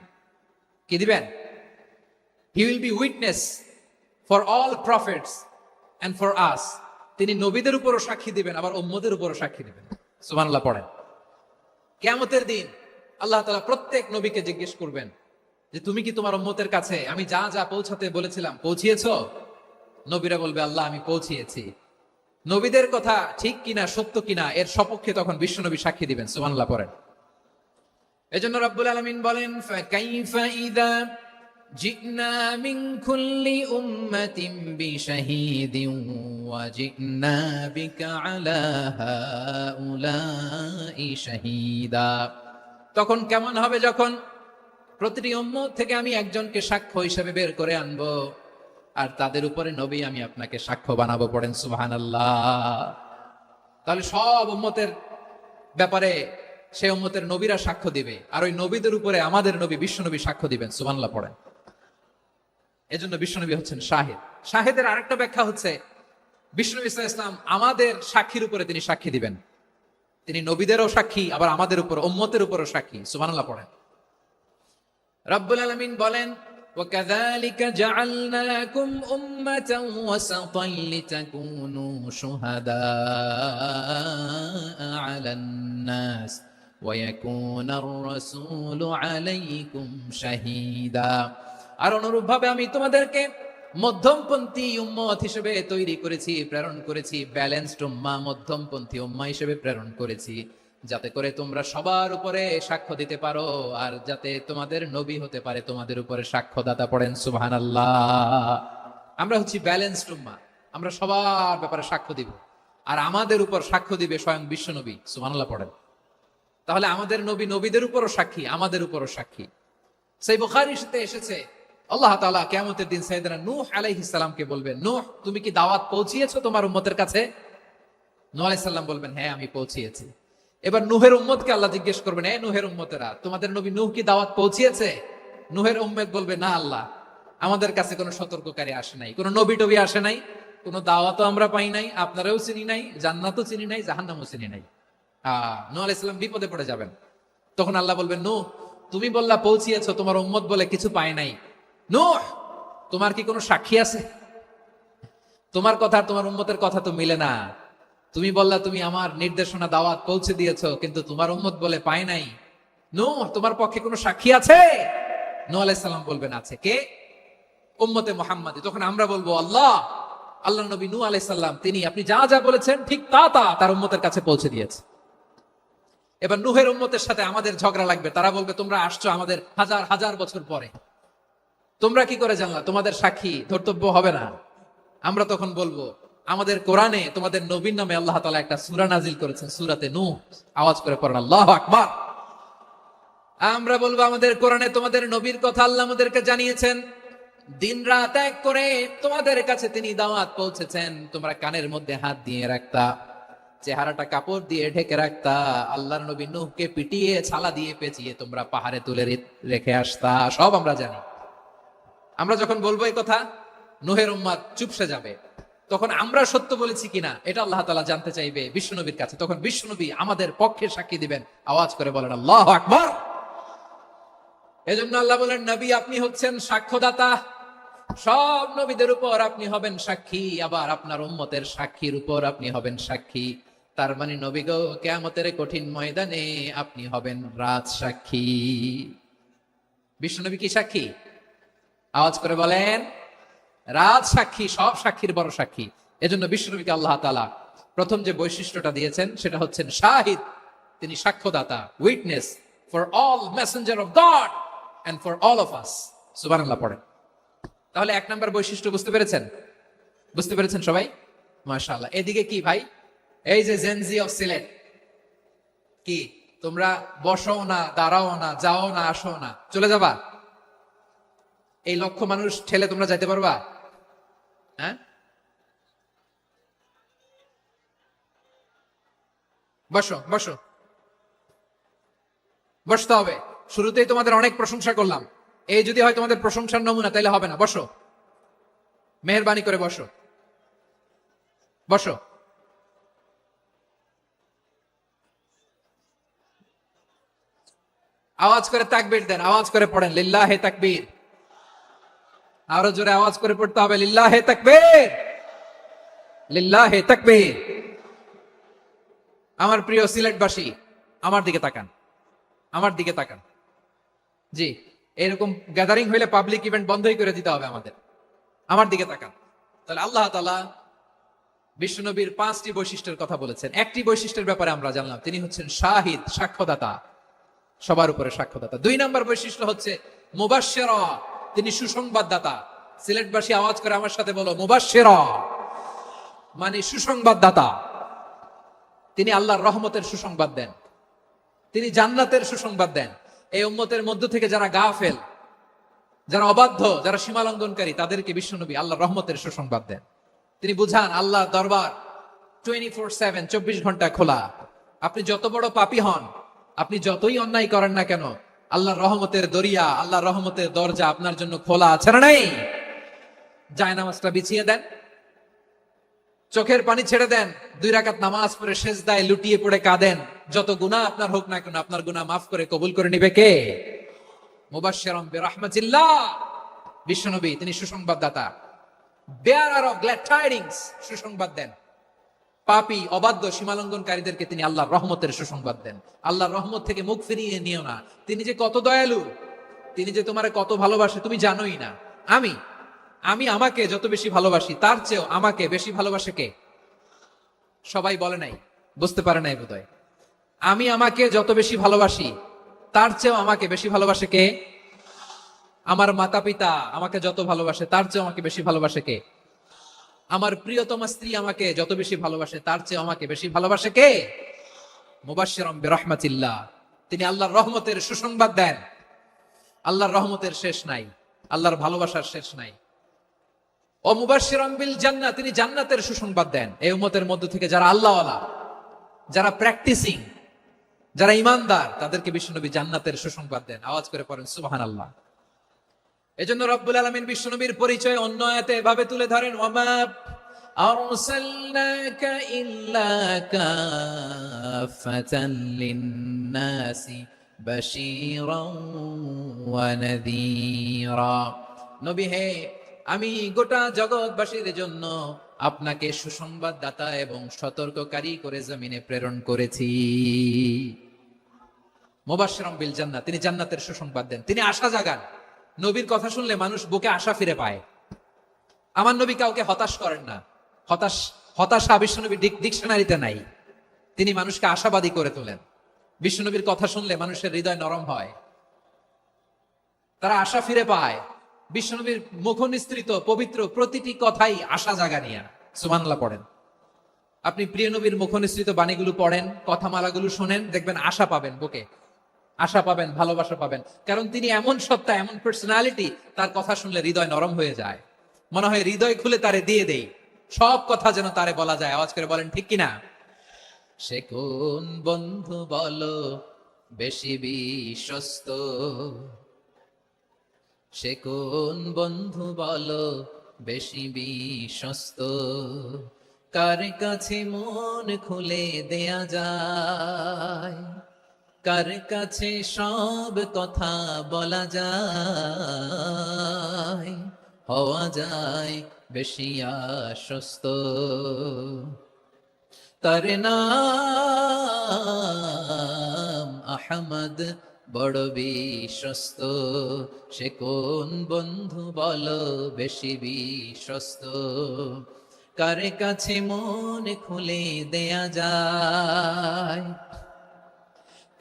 কি দিবেন? He will be witness for all prophets and for us. তিনি নবীদের উপরও সাক্ষী দিবেন, আবার উম্মতের উপরও সাক্ষী দিবেন। সুবহানাল্লাহ পড়েন। কিয়ামতের দিন আল্লাহ তাআলা প্রত্যেক নবীকে জিজ্ঞেস করবেন যে তুমি কি তোমার উম্মতের কাছে আমি যা যা পৌঁছাতে বলেছিলাম পৌঁছিয়েছো? নবীরা বলবে আল্লাহ আমি পৌঁছিয়েছি। নবীদের কথা ঠিক কিনা, সত্য কিনা, এর সপক্ষে তখন বিশ্বনবী সাক্ষী দিবেন। সুবহানাল্লাহ পড়েন। এজন্য রব্বুল আলামিন বলেন ফাকাইফা ইযা জিনা মিন কুল্লি উম্মাতিন বিশাহীদিন ওয়া জিনা বিকা আলা হাউলাই শাহীদা। তখন কেমন হবে যখন প্রতিটি উম্মত থেকে আমি একজনকে সাক্ষ্য হিসেবে বের করে আনবো, আর তাদের উপরে নবী আমি আপনাকে সাক্ষ্য বানাবো। পড়েন সুবহানাল্লাহ। তাহলে সব উম্মতের ব্যাপারে সেই উম্মতের নবীরা সাক্ষ্য দিবে, আর ওই নবীদের উপরে আমাদের নবী বিশ্বনবী সাক্ষ্য দিবেন। সুবহানাল্লাহ পড়েন। এজন্য বিশ্বনবী হচ্ছেন শাহিদ। শাহিদের আরেকটা ব্যাখ্যা হচ্ছে বিশ্বনবী সাল্লাল্লাহু আলাইহি ওয়াসাল্লাম আমাদের সাক্ষীর উপরে তিনি সাক্ষী দিবেন। তিনি নবীদেরও সাক্ষী, আবার আমাদের উপর উম্মতের উপরও সাক্ষী। সুবহানাল্লাহ পড়েন। রব্বুল আলামিন বলেন وَكَذَلِكَ جَعَلْنَاكُمْ أُمَّةً وَسَطًا لِتَكُونُوا شُهَدَاءَ عَلَى النَّاسِ وَيَكُونَ الرَّسُولُ عَلَيْكُمْ شَهِيدًا। আর অনুরূপভাবে আমি তোমাদেরকে মধ্যমপন্থী উম্মত হিসেবে তৈরি করেছি, প্রেরণ করেছি। ব্যালেন্সড উম্মাহ, মধ্যমপন্থী উম্মাহ হিসেবে প্রেরণ করেছি, যাতে করে তোমরা সবার উপরে সাক্ষ্য দিতে পারো, আর যাতে তোমাদের নবী হতে পারে তোমাদের উপরে সাক্ষ্যদাতা। পড়েন সুবহানাল্লাহ। আমরা হচ্ছি ব্যালেন্সড উম্মাহ, আমরা সবার ব্যাপারে সাক্ষ্য দিব, আর আমাদের উপর সাক্ষ্য দিবে স্বয়ং বিশ্বনবী। সুবহানাল্লাহ পড়েন। তাহলে আমাদের নবী নবীদের উপরও সাক্ষী, আমাদের উপরও সাক্ষী। সেই বুখারীতে এসেছে আল্লাহ তাআলা কিয়ামতের দিন সাইয়েদনা নূহ আলাইহিস সালামকে বলবেন, নূহ তুমি কি দাওয়াত পৌঁছিয়েছো তোমার উম্মতের কাছে? নূহ আলাইহিস সালাম বলবেন হ্যাঁ আমি পৌঁছিয়েছি। এবার নূহের উম্মতকে আল্লাহ জিজ্ঞেস করবেন, এই নূহের উম্মতেরা তোমাদের নবী নূহ কি দাওয়াত পৌঁছিয়েছে? নূহের উম্মত বলবে না আল্লাহ, আমাদের কাছে কোনো সতর্ককারী আসে নাই, কোনো নবী টবি আসে নাই, কোনো দাওয়াতও আমরা পাই নাই, আপনারাও চিনি নাই, জান্নাতও চিনি নাই, জাহান্নামও চিনি নাই। নূহ আলাইহিস সালাম বিপদে পড়ে যাবেন। তখন আল্লাহ বলবেন নূহ তুমি বললা পৌঁছিয়েছো, তোমার উম্মত বলে কিছু পায় নাই। নূহ তোমার কি কোনো সাক্ষী আছে? তোমার কথা আর তোমার উম্মতের কথা তো মিলে না। তুমি বললা তুমি আমার নির্দেশনা দাওয়াত পৌঁছে দিয়েছো, কিন্তু তোমার উম্মত বলে পায় নাই। নূহ তোমার পক্ষে কোনো সাক্ষী আছে? নূহ আলাইহিস সালাম বলবেন আছে। কে? উম্মতে মুহাম্মাদী। তখন আমরা বলবো আল্লাহ, আল্লাহর নবী নূহ আলাইহিস সালাম তিনি আপনি যা যা বলেছেন ঠিক তা তা তার উম্মতের কাছে পৌঁছে দিয়েছে। এবার নূহের উম্মতের সাথে আমাদের ঝগড়া লাগবে। তারা বলবে তোমরা আসছো আমাদের হাজার হাজার বছর পরে, তোমরা কি করে জানলা? তোমাদের সাক্ষী ধর্তব্য হবে না। আমরা তখন বলবো আমাদের কোরআনে তোমাদের নবীর নামে আল্লাহ তাআলা একটা সূরা নাজিল করেছেন, সূরাতে নূহ। আওয়াজ করে পড়েন আল্লাহু আকবার। আমরা বলবো আমাদের কোরআনে তোমাদের নবীর কথা আল্লাহ আমাদেরকে জানিয়েছেন, দিন রাত এক করে তোমাদের কাছে তিনি দাওয়াত পৌঁছেছেন। তোমরা কানের মধ্যে হাত দিয়ে রাখতা, চেহারাটা কাপড় দিয়ে ঢেকে রাখতা, আল্লাহর নবী নূহকে পিটিয়ে ছালা দিয়ে পেঁচিয়ে তোমরা পাহাড়ে তুলে রেখে আসতা। সব আমরা জানি। আমরা যখন বলবো এই কথা, নূহের উম্মত চুপসে যাবে। তখন আমরা সত্য বলেছি কিনা এটা আল্লাহ তাআলা জানতে চাইবে বিশ্বনবীর কাছে। তখন বিশ্বনবী আমাদের পক্ষে সাক্ষী দিবেন। আওয়াজ করে বলেন আল্লাহু আকবার। এজন্য আল্লাহ বলেন নবী আপনি হচ্ছেন সাক্ষ্যদাতা, সব নবীদের উপর আপনি হবেন সাক্ষী, আবার আপনার উম্মতের সাক্ষীর উপর আপনি হবেন সাক্ষী। তার মানে নবী গো কিয়ামতের কঠিন ময়দানে আপনি হবেন রাজ সাক্ষী। বিশ্বনবী কি সাক্ষী? আওয়াজ করে বলেন রাত সাক্ষী, সব সাক্ষীর বড় সাক্ষী। এজন্য বিশ্বনবীকে আল্লাহ তাআলা প্রথম যে বৈশিষ্ট্যটা দিয়েছেন সেটা হচ্ছেন শাহিদ। তিনি সাক্ষ্যদাতা, witness for all messenger of God and for all of us. সুবহানাল্লাহ পড়েন। তাহলে এক নাম্বার বৈশিষ্ট্য বুঝতে পেরেছেন? বুঝতে পেরেছেন সবাই? মাশাআল্লাহ। এদিকে কি ভাই, এই যে জেনজি অফ সিলেট, কি তোমরা বসো না, দাঁড়াও না, যাও না, আসো না, চলে যাবা? এই লক্ষ মানুষ ঠেলে তোমরা যাইতে পারবা? হ্যাঁ, বসো বসো, বসতে হবে। শুরুতেই তোমাদের অনেক প্রশংসা করলাম, এই যদি হয় তোমাদের প্রশংসার নমুনা, তাইলে হবে না। বসো, মেহেরবানি করে বসো, বসো। আওয়াজ করে তাকবীর দেন, আওয়াজ করে পড়েন লিল্লাহে তাকবীর। আরো জোরে আওয়াজ করে পড়তে হবে লিল্লাহে তাকবীর, লিল্লাহে তাকবীর। আমার প্রিয় সিলেটবাসী, আমার দিকে তাকান, আমার দিকে তাকান। জি, এরকম গ্যাদারিং হইলে পাবলিক ইভেন্ট বন্ধই করে দিতে হবে আমাদের। আমার দিকে তাকান। তাহলে আল্লাহ তাআলা বিশ্বনবীর 5টি বৈশিষ্ট্যের কথা বলেছেন। একটি বৈশিষ্ট্যের ব্যাপারে আমরা জানলাম, তিনি হচ্ছেন শাহিদ, সাক্ষ্যদাতা, সবার উপরে সাক্ষ্যদাতা। 2 নম্বর বৈশিষ্ট্য হচ্ছে মুবাশশিরা, তিনি সুসংবাদদাতা। সিলেটবাসী আওয়াজ করে আমার সাথে বলো মুবাশশিরা, মানে সুসংবাদদাতা। তিনি আল্লাহর রহমতের সুসংবাদ দেন, তিনি জান্নাতের সুসংবাদ দেন। এই উম্মতের মধ্য থেকে যারা গাফেল, যারা অবাধ্য, যারা সীমালঙ্ঘনকারী, তাদেরকে বিশ্বনবী আল্লাহর রহমতের সুসংবাদ দেন। তিনি বুঝান আল্লাহর দরবার 24/7, 24 ঘন্টা খোলা। আপনি যত বড় পাপী হন, আপনি যতই অন্যায় করেন না কেন, আল্লাহর রহমতের দরিয়া, আল্লাহর রহমতের দরজা আপনার জন্য খোলা আছে না নাই? জায়নামাজটা বিছিয়ে দেন, চোখের পানি ছেড়ে দেন, 2 রাকাত নামাজ পড়ে সেজদায় লুটিয়ে পড়ে কাঁদেন। যত গুনাহ আপনার হোক না কেন, আপনার গুনাহ মাফ করে কবুল করে নিবে কে? মুবাশশিরাম বিরহমাতিল্লাহ। বিশ্বনবী তিনি সুসংবাদদাতা, বেয়ারার অফ গ্ল্যাড টাইডিংস, সুসংবাদ দেন। পাপী, অবাধ্য, সীমালঙ্ঘনকারীদেরকে তিনি আল্লাহর রহমতের সুসংবাদ দেন। আল্লাহর রহমত থেকে মুখ ফিরিয়ে নিও না। তিনি যে কত দয়ালু, তিনি যে তোমারে কত ভালোবাসে তুমি জানোই না। আমি আমি আমাকে যত বেশি ভালোবাসি, তার চেয়েও আমাকে বেশি ভালোবাসে কে? সবাই বলে নাই, বুঝতে পারে নাই বোধহয়। আমি আমাকে যত বেশি ভালোবাসি, তার চেয়েও আমাকে বেশি ভালোবাসে কে? আমার মাতা পিতা আমাকে যত ভালোবাসে, তার চেয়েও আমাকে বেশি ভালোবাসে কে? আমার প্রিয়তমা স্ত্রী আমাকে যত বেশি ভালোবাসে, তার চেয়ে আমাকে বেশি ভালোবাসে কে? মুবাশশিরাম বিরহমাতিল্লাহ, তিনি আল্লাহর রহমতের সুসংবাদ দেন। আল্লাহর রহমতের শেষ নাই, আল্লাহর ভালোবাসার শেষ নাই। ও মুবাশশিরাম বিল জান্নাহ, তিনি জান্নাতের সুসংবাদ দেন। এই উম্মতের মধ্য থেকে যারা আল্লাহওয়ালা, যারা প্র্যাকটিসিং, যারা ইমানদার, তাদেরকে বিশ্বনবী জান্নাতের সুসংবাদ দেন। আওয়াজ করে পড়েন সুবহানাল্লাহ। এজন্য রব্বুল আলামিন বিশ্বনবীর পরিচয় অন্য আয়াতে এভাবে তুলে ধরেন, ওয়ামা আরসালনাকা ইল্লা কাফাতান লিন-নাসি বাশীরান ওয়া নাযীরা। নবী হে, আমি গোটা জগৎবাসীর জন্য আপনাকে সুসংবাদদাতা এবং সতর্ককারী করে জমিনে প্রেরণ করেছি। মুবাশশিরাম বিল জান্নাহ, তিনি জান্নাতের সুসংবাদ দেন, তিনি আশা জাগান। নবীর কথা শুনলে মানুষ বুকে আশা ফিরে পায়। আমার নবী কাউকে হতাশ করেন না। হতাশা বিশ্বনবীর ডিকশনারিতে নাই। তিনি মানুষকে আশাবাদী করে তোলেন। বিশ্বনবীর কথা শুনলে মানুষের হৃদয় নরম হয়, তারা আশা ফিরে পায়। বিশ্বনবীর মুখ নিঃসৃত পবিত্র প্রতিটি কথাই আশা জাগানিয়া। সুবহানাল্লাহ পড়েন। আপনি প্রিয় নবীর মুখ নিঃসৃত বাণীগুলো পড়েন, কথামালাগুলো শোনেন, দেখবেন আশা পাবেন, বুকে আশা পাবেন, ভালোবাসা পাবেন। কারণ তিনি এমন সত্তা, এমন পার্সোনালিটি, তার কথা শুনলে হৃদয় নরম হয়ে যায়। মনে হয় হৃদয় খুলে তারে দিয়ে দেই, সব কথা যেন তারে বলা যায়। আওয়াজ করে বলেন ঠিক কিনা? সে কোন বন্ধু বলো বেশি বিশ্বস্ত, সে কোন বন্ধু বলো বেশি বিশ্বস্ত, কার কাছে মন খুলে দেয়া যায়, কার কাছে সব কথা বলা যায়, হওয়া যায় বেশি আশ্বস্ত। তার নাম আহমদ, বড় বিশ্বস্ত, সে কোন বন্ধু বলো বেশি বিশ্বস্ত, কার কাছে মন খুলে দেয়া যায়,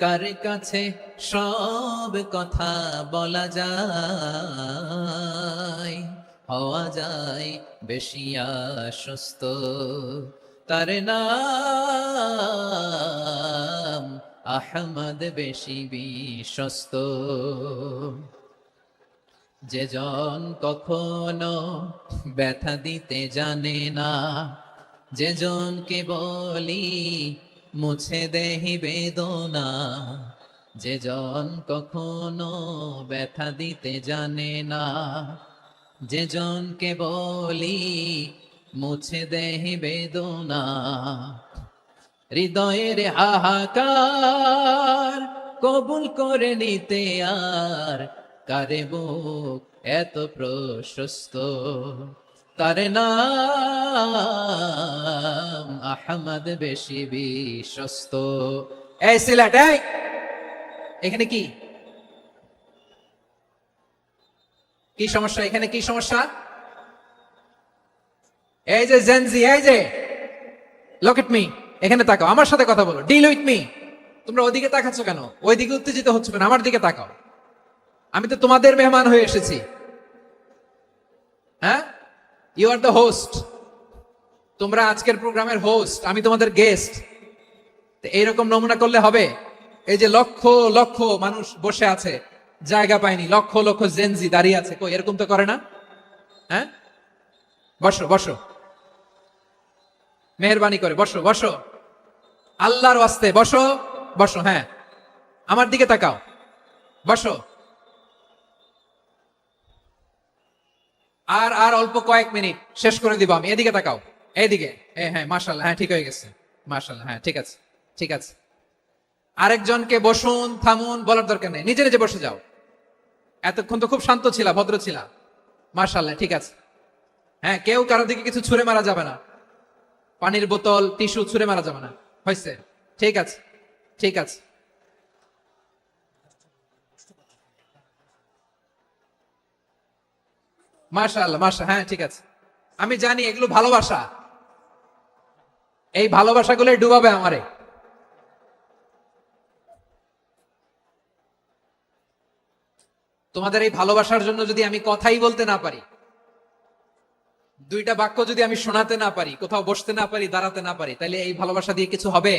কার কাছে সব কথা বলা যায়, হওয়া যায় বেশি আশ্বস্ত, তার নাম আহমদ বেশি বিশ্বস্ত। যে জন কখনো ব্যথা দিতে জানে না, যে জনকে বলি মুছে দেহি বেদনা, যে জন কখনো ব্যথা দিতে জানে না, যে জনকে বলি মুছে দেহি বেদনা, হৃদয়ের হাহাকার কবুল করে নিতে আর কারে বুক এত প্রশস্ত, তার নাম আহমদ বেশি বিশ্বস্ত। এই সিলেট, এই এখানে কি কি সমস্যা? এখানে কি সমস্যা? এই যে জেনজি, এই যে লুক এট মি, এখানে তাকাও, আমার সাথে কথা বলো, ডিল উইথ মি। তোমরা ওইদিকে তাকাচ্ছ কেন? ওইদিকে উত্তেজিত হচ্ছে কেন? আমার দিকে তাকাও, আমি তো তোমাদের মেহমান হয়ে এসেছি। হ্যাঁ, ইউ আর দ্য হোস্ট, তোমরা আজকের প্রোগ্রামের হোস্ট, আমি তোমাদের গেস্ট। এইরকম নমুনা করলে হবে? এই যে লক্ষ লক্ষ মানুষ বসে আছে, জায়গা পায়নি, লক্ষ লক্ষ জেনজি দাঁড়িয়ে আছে, কই এরকম তো করে না? হ্যাঁ, বসো বসো, মেহরবানি করে বসো বসো, আল্লাহর ওয়াস্তে বসো বসো। হ্যাঁ, আমার দিকে তাকাও, বসো। আর আর অল্প কয়েক মিনিট, শেষ করে দিব আমি। এদিকে তাকাও, এইদিকে। হ্যাঁ, মাশাআল্লাহ, হ্যাঁ ঠিক হয়ে গেছে, মাশাআল্লাহ, হ্যাঁ ঠিক আছে, ঠিক আছে। আরেকজনকে বসুন থামুন বলার দরকার নেই, নিজে নিজে বসে যাও। এতক্ষণ তো খুব শান্ত ছিলা, ভদ্র ছিলা, মাশাআল্লাহ, ঠিক আছে। হ্যাঁ, কেউ কারো দিকে কিছু ছুঁড়ে মারা যাবে না, পানির বোতল টিস্যু ছুঁড়ে মারা যাবে না, হয়েছে? ঠিক আছে, ঠিক আছে। মাশাআল্লাহ, মাশাআল্লাহ, হ্যাঁ ঠিক আছে। আমি জানি এগুলো ভালোবাসা, এই ভালোবাসাগুলোই ডুবাবে আমারে। তোমাদের এই ভালোবাসার জন্য যদি আমি কথাই বলতে না পারি, দুইটা বাক্য যদি আমি শোনাতে না পারি, কোথাও বসতে না পারি, দাঁড়াতে না পারি, তাহলে এই ভালোবাসা দিয়ে কিছু হবে?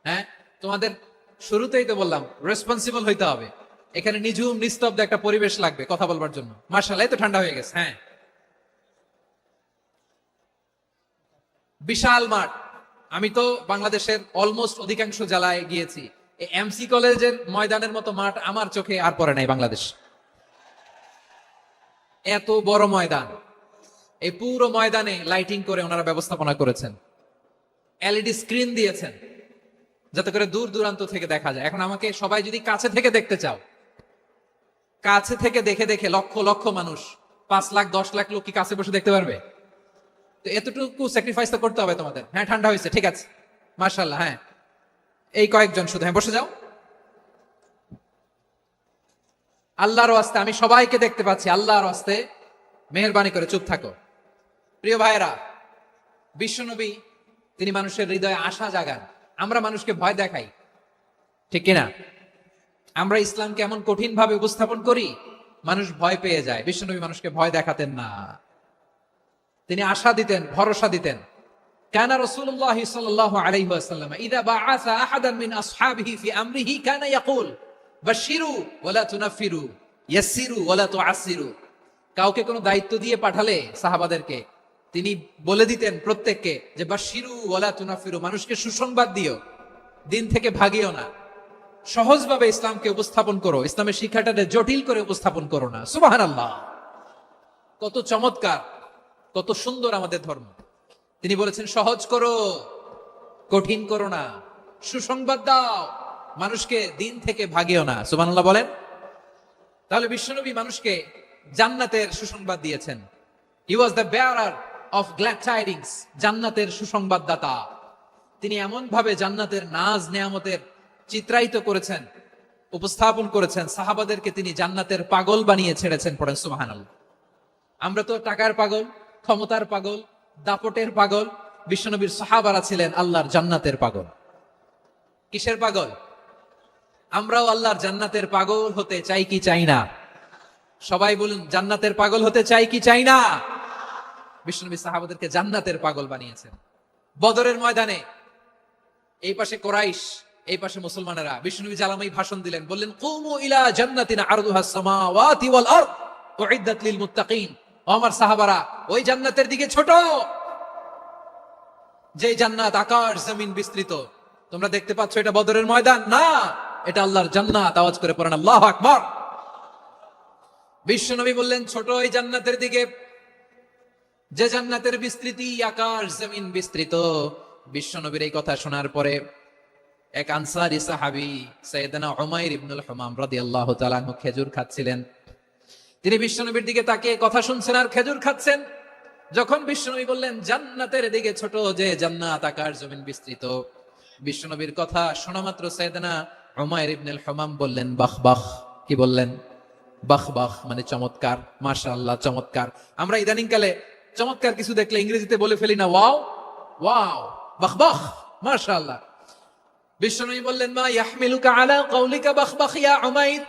হ্যাঁ, তোমাদের শুরুতেই তো বললাম রেসপন্সিবল হইতে হবে। এখানে নিঝুম নিস্তব্ধ একটা পরিবেশ লাগবে কথা বলবার জন্য। মাশাআল্লাহ, তো ঠান্ডা হয়ে গেছে। হ্যাঁ, বিশাল মাঠ। আমি তো বাংলাদেশের অলমোস্ট অধিকাংশ জেলায় গিয়েছি, এই এমসি কলেজের ময়দানের মতো মাঠ আমার চোখে আর পড়ে নাই বাংলাদেশ। এত বড় ময়দান, এই পুরো ময়দানে লাইটিং করে ওনারা ব্যবস্থাপনা করেছেন, এলইডি স্ক্রিন দিয়েছেন যাতে করে দূর দূরান্ত থেকে দেখা যায়। এখন আমাকে সবাই যদি কাছে থেকে দেখতে চাও, কাছে থেকে দেখে দেখে লক্ষ লক্ষ মানুষ, 5 লাখ 10 লাখ লোক কি কাছে বসে দেখতে পারবে? তো এতটুকু স্যাক্রিফাইস তো করতে হবে তোমাদের। হ্যাঁ, ঠান্ডা হয়েছে, ঠিক আছে, মাশাআল্লাহ। হ্যাঁ, এই কয়েকজন শুধু, হ্যাঁ বসে যাও। আল্লাহর ওয়াস্তে আমি সবাইকে দেখতে পাচ্ছি, আল্লাহর ওয়াস্তে মেহেরবানি করে চুপ থাকো। প্রিয় ভাইয়েরা, বিশ্বনবী তিনি মানুষের হৃদয়ে আশা জাগান। আমরা মানুষকে ভয় দেখাই, ঠিক কিনা? আমরা ইসলামকে এমন কঠিন ভাবে উপস্থাপন করি, মানুষ ভয় পেয়ে যায়। বিশ্বনবী মানুষকে ভয় দেখাতেন না, তিনি আশা দিতেন, ভরসা দিতেন। কানা রাসূলুল্লাহ সাল্লাল্লাহু আলাইহি ওয়াসাল্লাম ইযা বাআসা আহাদান মিন আসহাবিহি ফি আমরিহি কানা ইয়াকুল বাশশিরু ওয়ালা তুনাফিরু ইয়াসসিরু ওয়ালা তুআসসিরু। কাউকে কোনো দায়িত্ব দিয়ে পাঠালে সাহাবাদেরকে তিনি বলে দিতেন প্রত্যেককে যে বাশশিরু ওয়ালা তুনাফিরু, মানুষকে সুসংবাদ দিও, দিন থেকে ভাগিও না, সহজভাবে ইসলামকে উপস্থাপন করো, ইসলামের শিক্ষাটাকে জটিল করে উপস্থাপন করো না। সুবহানাল্লাহ, কত চমৎকার, কত সুন্দর আমাদের ধর্ম। তিনি বলেছেন সহজ করো, কঠিন করো না, সুসংবাদ দাও, মানুষকে দিন থেকে ভাগিও না। সুবহানাল্লাহ বলেন। তাহলে বিশ্বনবী মানুষকে জান্নাতের সুসংবাদ দিয়েছেন। He was the bearer of glad tidings, জান্নাতের সুসংবাদদাতা। তিনি এমন ভাবে জান্নাতের নাজ নেয়ামতের চিত্রায়িত করেছেন, উপস্থাপন করেছেন সাহাবাদেরকে তিনি জান্নাতের পাগল বানিয়ে ছেড়েছেন, পড়েন সুবহানাল্লাহ। আমরা তো টাকার পাগল, ক্ষমতার পাগল, দাপটের পাগল। বিশ্বনবীর সাহাবারা ছিলেন আল্লাহর জান্নাতের পাগল। কিসের পাগল? আমরাও আল্লাহর জান্নাতের পাগল হতে চাই কি চাই না? সবাই বলুন, জান্নাতের পাগল হতে চাই কি চাই না? বিশ্বনবী সাহাবাদেরকে জান্নাতের পাগল বানিয়েছেন। বদরের ময়দানে এই পাশে কোরাইশ, এই পাশে মুসলমানেরা। বিশ্বনবী জালামাই ভাষণ দিলেন, বললেন কুমু ইলা জান্নাতিন আরদুহাস সামাওয়াতি ওয়াল আরদ উইদ্দাত লিল মুত্তাকিন। ও আমার সাহাবারা, ওই জান্নাতের দিকে ছোট, যে জান্নাত আকাশ জমিন বিস্তৃত। তোমরা দেখতে পাচ্ছ এটা বদরের ময়দান না, এটা আল্লাহর জান্নাত। আওয়াজ করে পড়েন আল্লাহু আকবার। বিশ্বনবী বললেন ছোট ওই জান্নাতের দিকে, যে জান্নাতের বিস্তৃতি আকাশ জমিন বিস্তৃত। বিশ্বনবীর এই কথা শোনার পরে এক আনসারী সাহাবী সাইয়েদনা উমাইর ইবনুল হুমাম রাদিয়াল্লাহু তাআলা আনহু খেজুর খাচ্ছিলেন। তিনি বিশ্বনবীর দিকে তাকিয়ে কথা শুনছেন আর খেজুর খাচ্ছেন। যখন বিশ্বনবী বললেন জান্নাতের দিকে ছোট, যে জান্নাত আকাশ জমিন বিস্তৃত, বিশ্বনবীর কথা শোনা মাত্র সাইয়েদনা উমাইর ইবনুল হুমাম বললেন বাহ বাহ। কি বললেন? বাহ বাহ, মানে চমৎকার, মাশাআল্লাহ, চমৎকার। আমরা ইদানিং কালে চমৎকার কিছু দেখলে ইংরেজিতে বলে ফেলি না, ওয়াও ওয়াও, বাহ বাহ, মাশাআল্লাহ। বিশ্বনবী বললেন মা ইয়াহমিলুকা আলা কাউলিকা বাহ বাহ ইয়া উমাইর।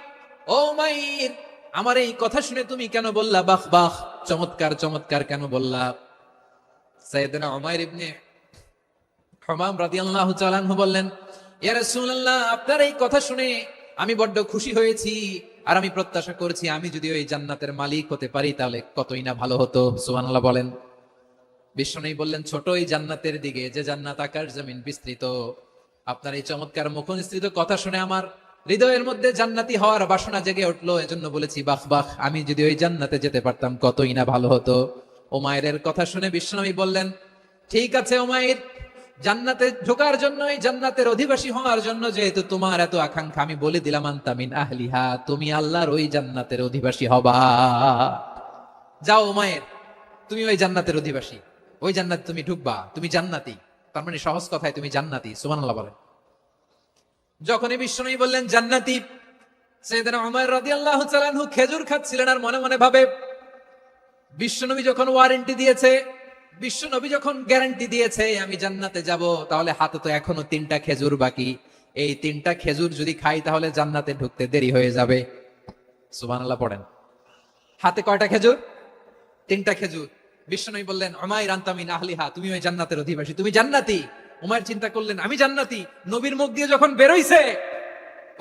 ও উমাইর, আমার এই কথা শুনে তুমি কেন বললা বাহ বাহ, চমৎকার চমৎকার কেন বললা? সাইয়েদনা উমাইর ইবনে হুমাম রাদিয়াল্লাহু তাআলা আনহু বললেন, ইয়া রাসূলুল্লাহ, আপনার এই কথা শুনে আমি বড্ড খুশি হয়েছি, আর আমি প্রত্যাশা করেছি আমি যদি ওই জান্নাতের মালিক হতে পারি তাহলে কতই না ভালো হতো। সুবহানাল্লাহ বলেন। বিশ্বনবী বললেন ছোট ওই জান্নাতের দিকে, যে জান্নাত আকাশ জমিন বিস্তৃত। আপনার এই চমৎকার মুখনিসৃত কথা শুনে আমার হৃদয়ের মধ্যে জান্নাতি হওয়ার বাসনা জেগে উঠলো, এজন্য বলেছি বাহ বাহ, আমি যদি ওই জান্নাতে যেতে পারতাম কতই না ভালো হতো। উমাইরের কথা শুনে বিশ্বনবী বললেন ঠিক আছে উমাইর, জান্নাতে ঢোকার জন্য, এই জান্নাতের অধিবাসী হওয়ার জন্য যেহেতু তোমার এত আকাঙ্ক্ষা, আমি বলে দিলাম আনতা মিন আহলিহা, তুমি আল্লাহর ওই জান্নাতের অধিবাসী হবা। যাও উমাইর, তুমি ওই জান্নাতের অধিবাসী, ওই জান্নাতে তুমি ঢুকবা, তুমি জান্নাতি। তার মানে সহজ কথায় তুমি জান্নাতি। সুবহানাল্লাহ বলেন। যখনই বিশ্বনবী বললেন জান্নাতি, সাইয়েদনা উমাইর রাদিয়াল্লাহু তাআলা আনহু খেজুর খাচ্ছিলেন আর মনে মনে ভাবে, বিশ্বনবী যখন ওয়ারেন্টি দিয়েছে, বিশ্বনবী যখন গ্যারান্টি দিয়েছে আমি জান্নাতে যাব, তাহলে হাতে তো এখনো 3টা খেজুর বাকি। এই 3টা খেজুর যদি খাই তাহলে জান্নাতে ঢুকতে দেরি হয়ে যাবে। সুবহানাল্লাহ পড়েন। হাতে কয়টা খেজুর? 3টা খেজুর। বিশ্বনবী বললেন উমাইর আনতা মিন আহলিহা, তুমি ওই জান্নাতের অধিবাসী, তুমি জান্নাতি। উমাইর চিন্তা করলেন আমি জান্নাতি, নবীর মুখ দিয়ে যখন বেরোইছে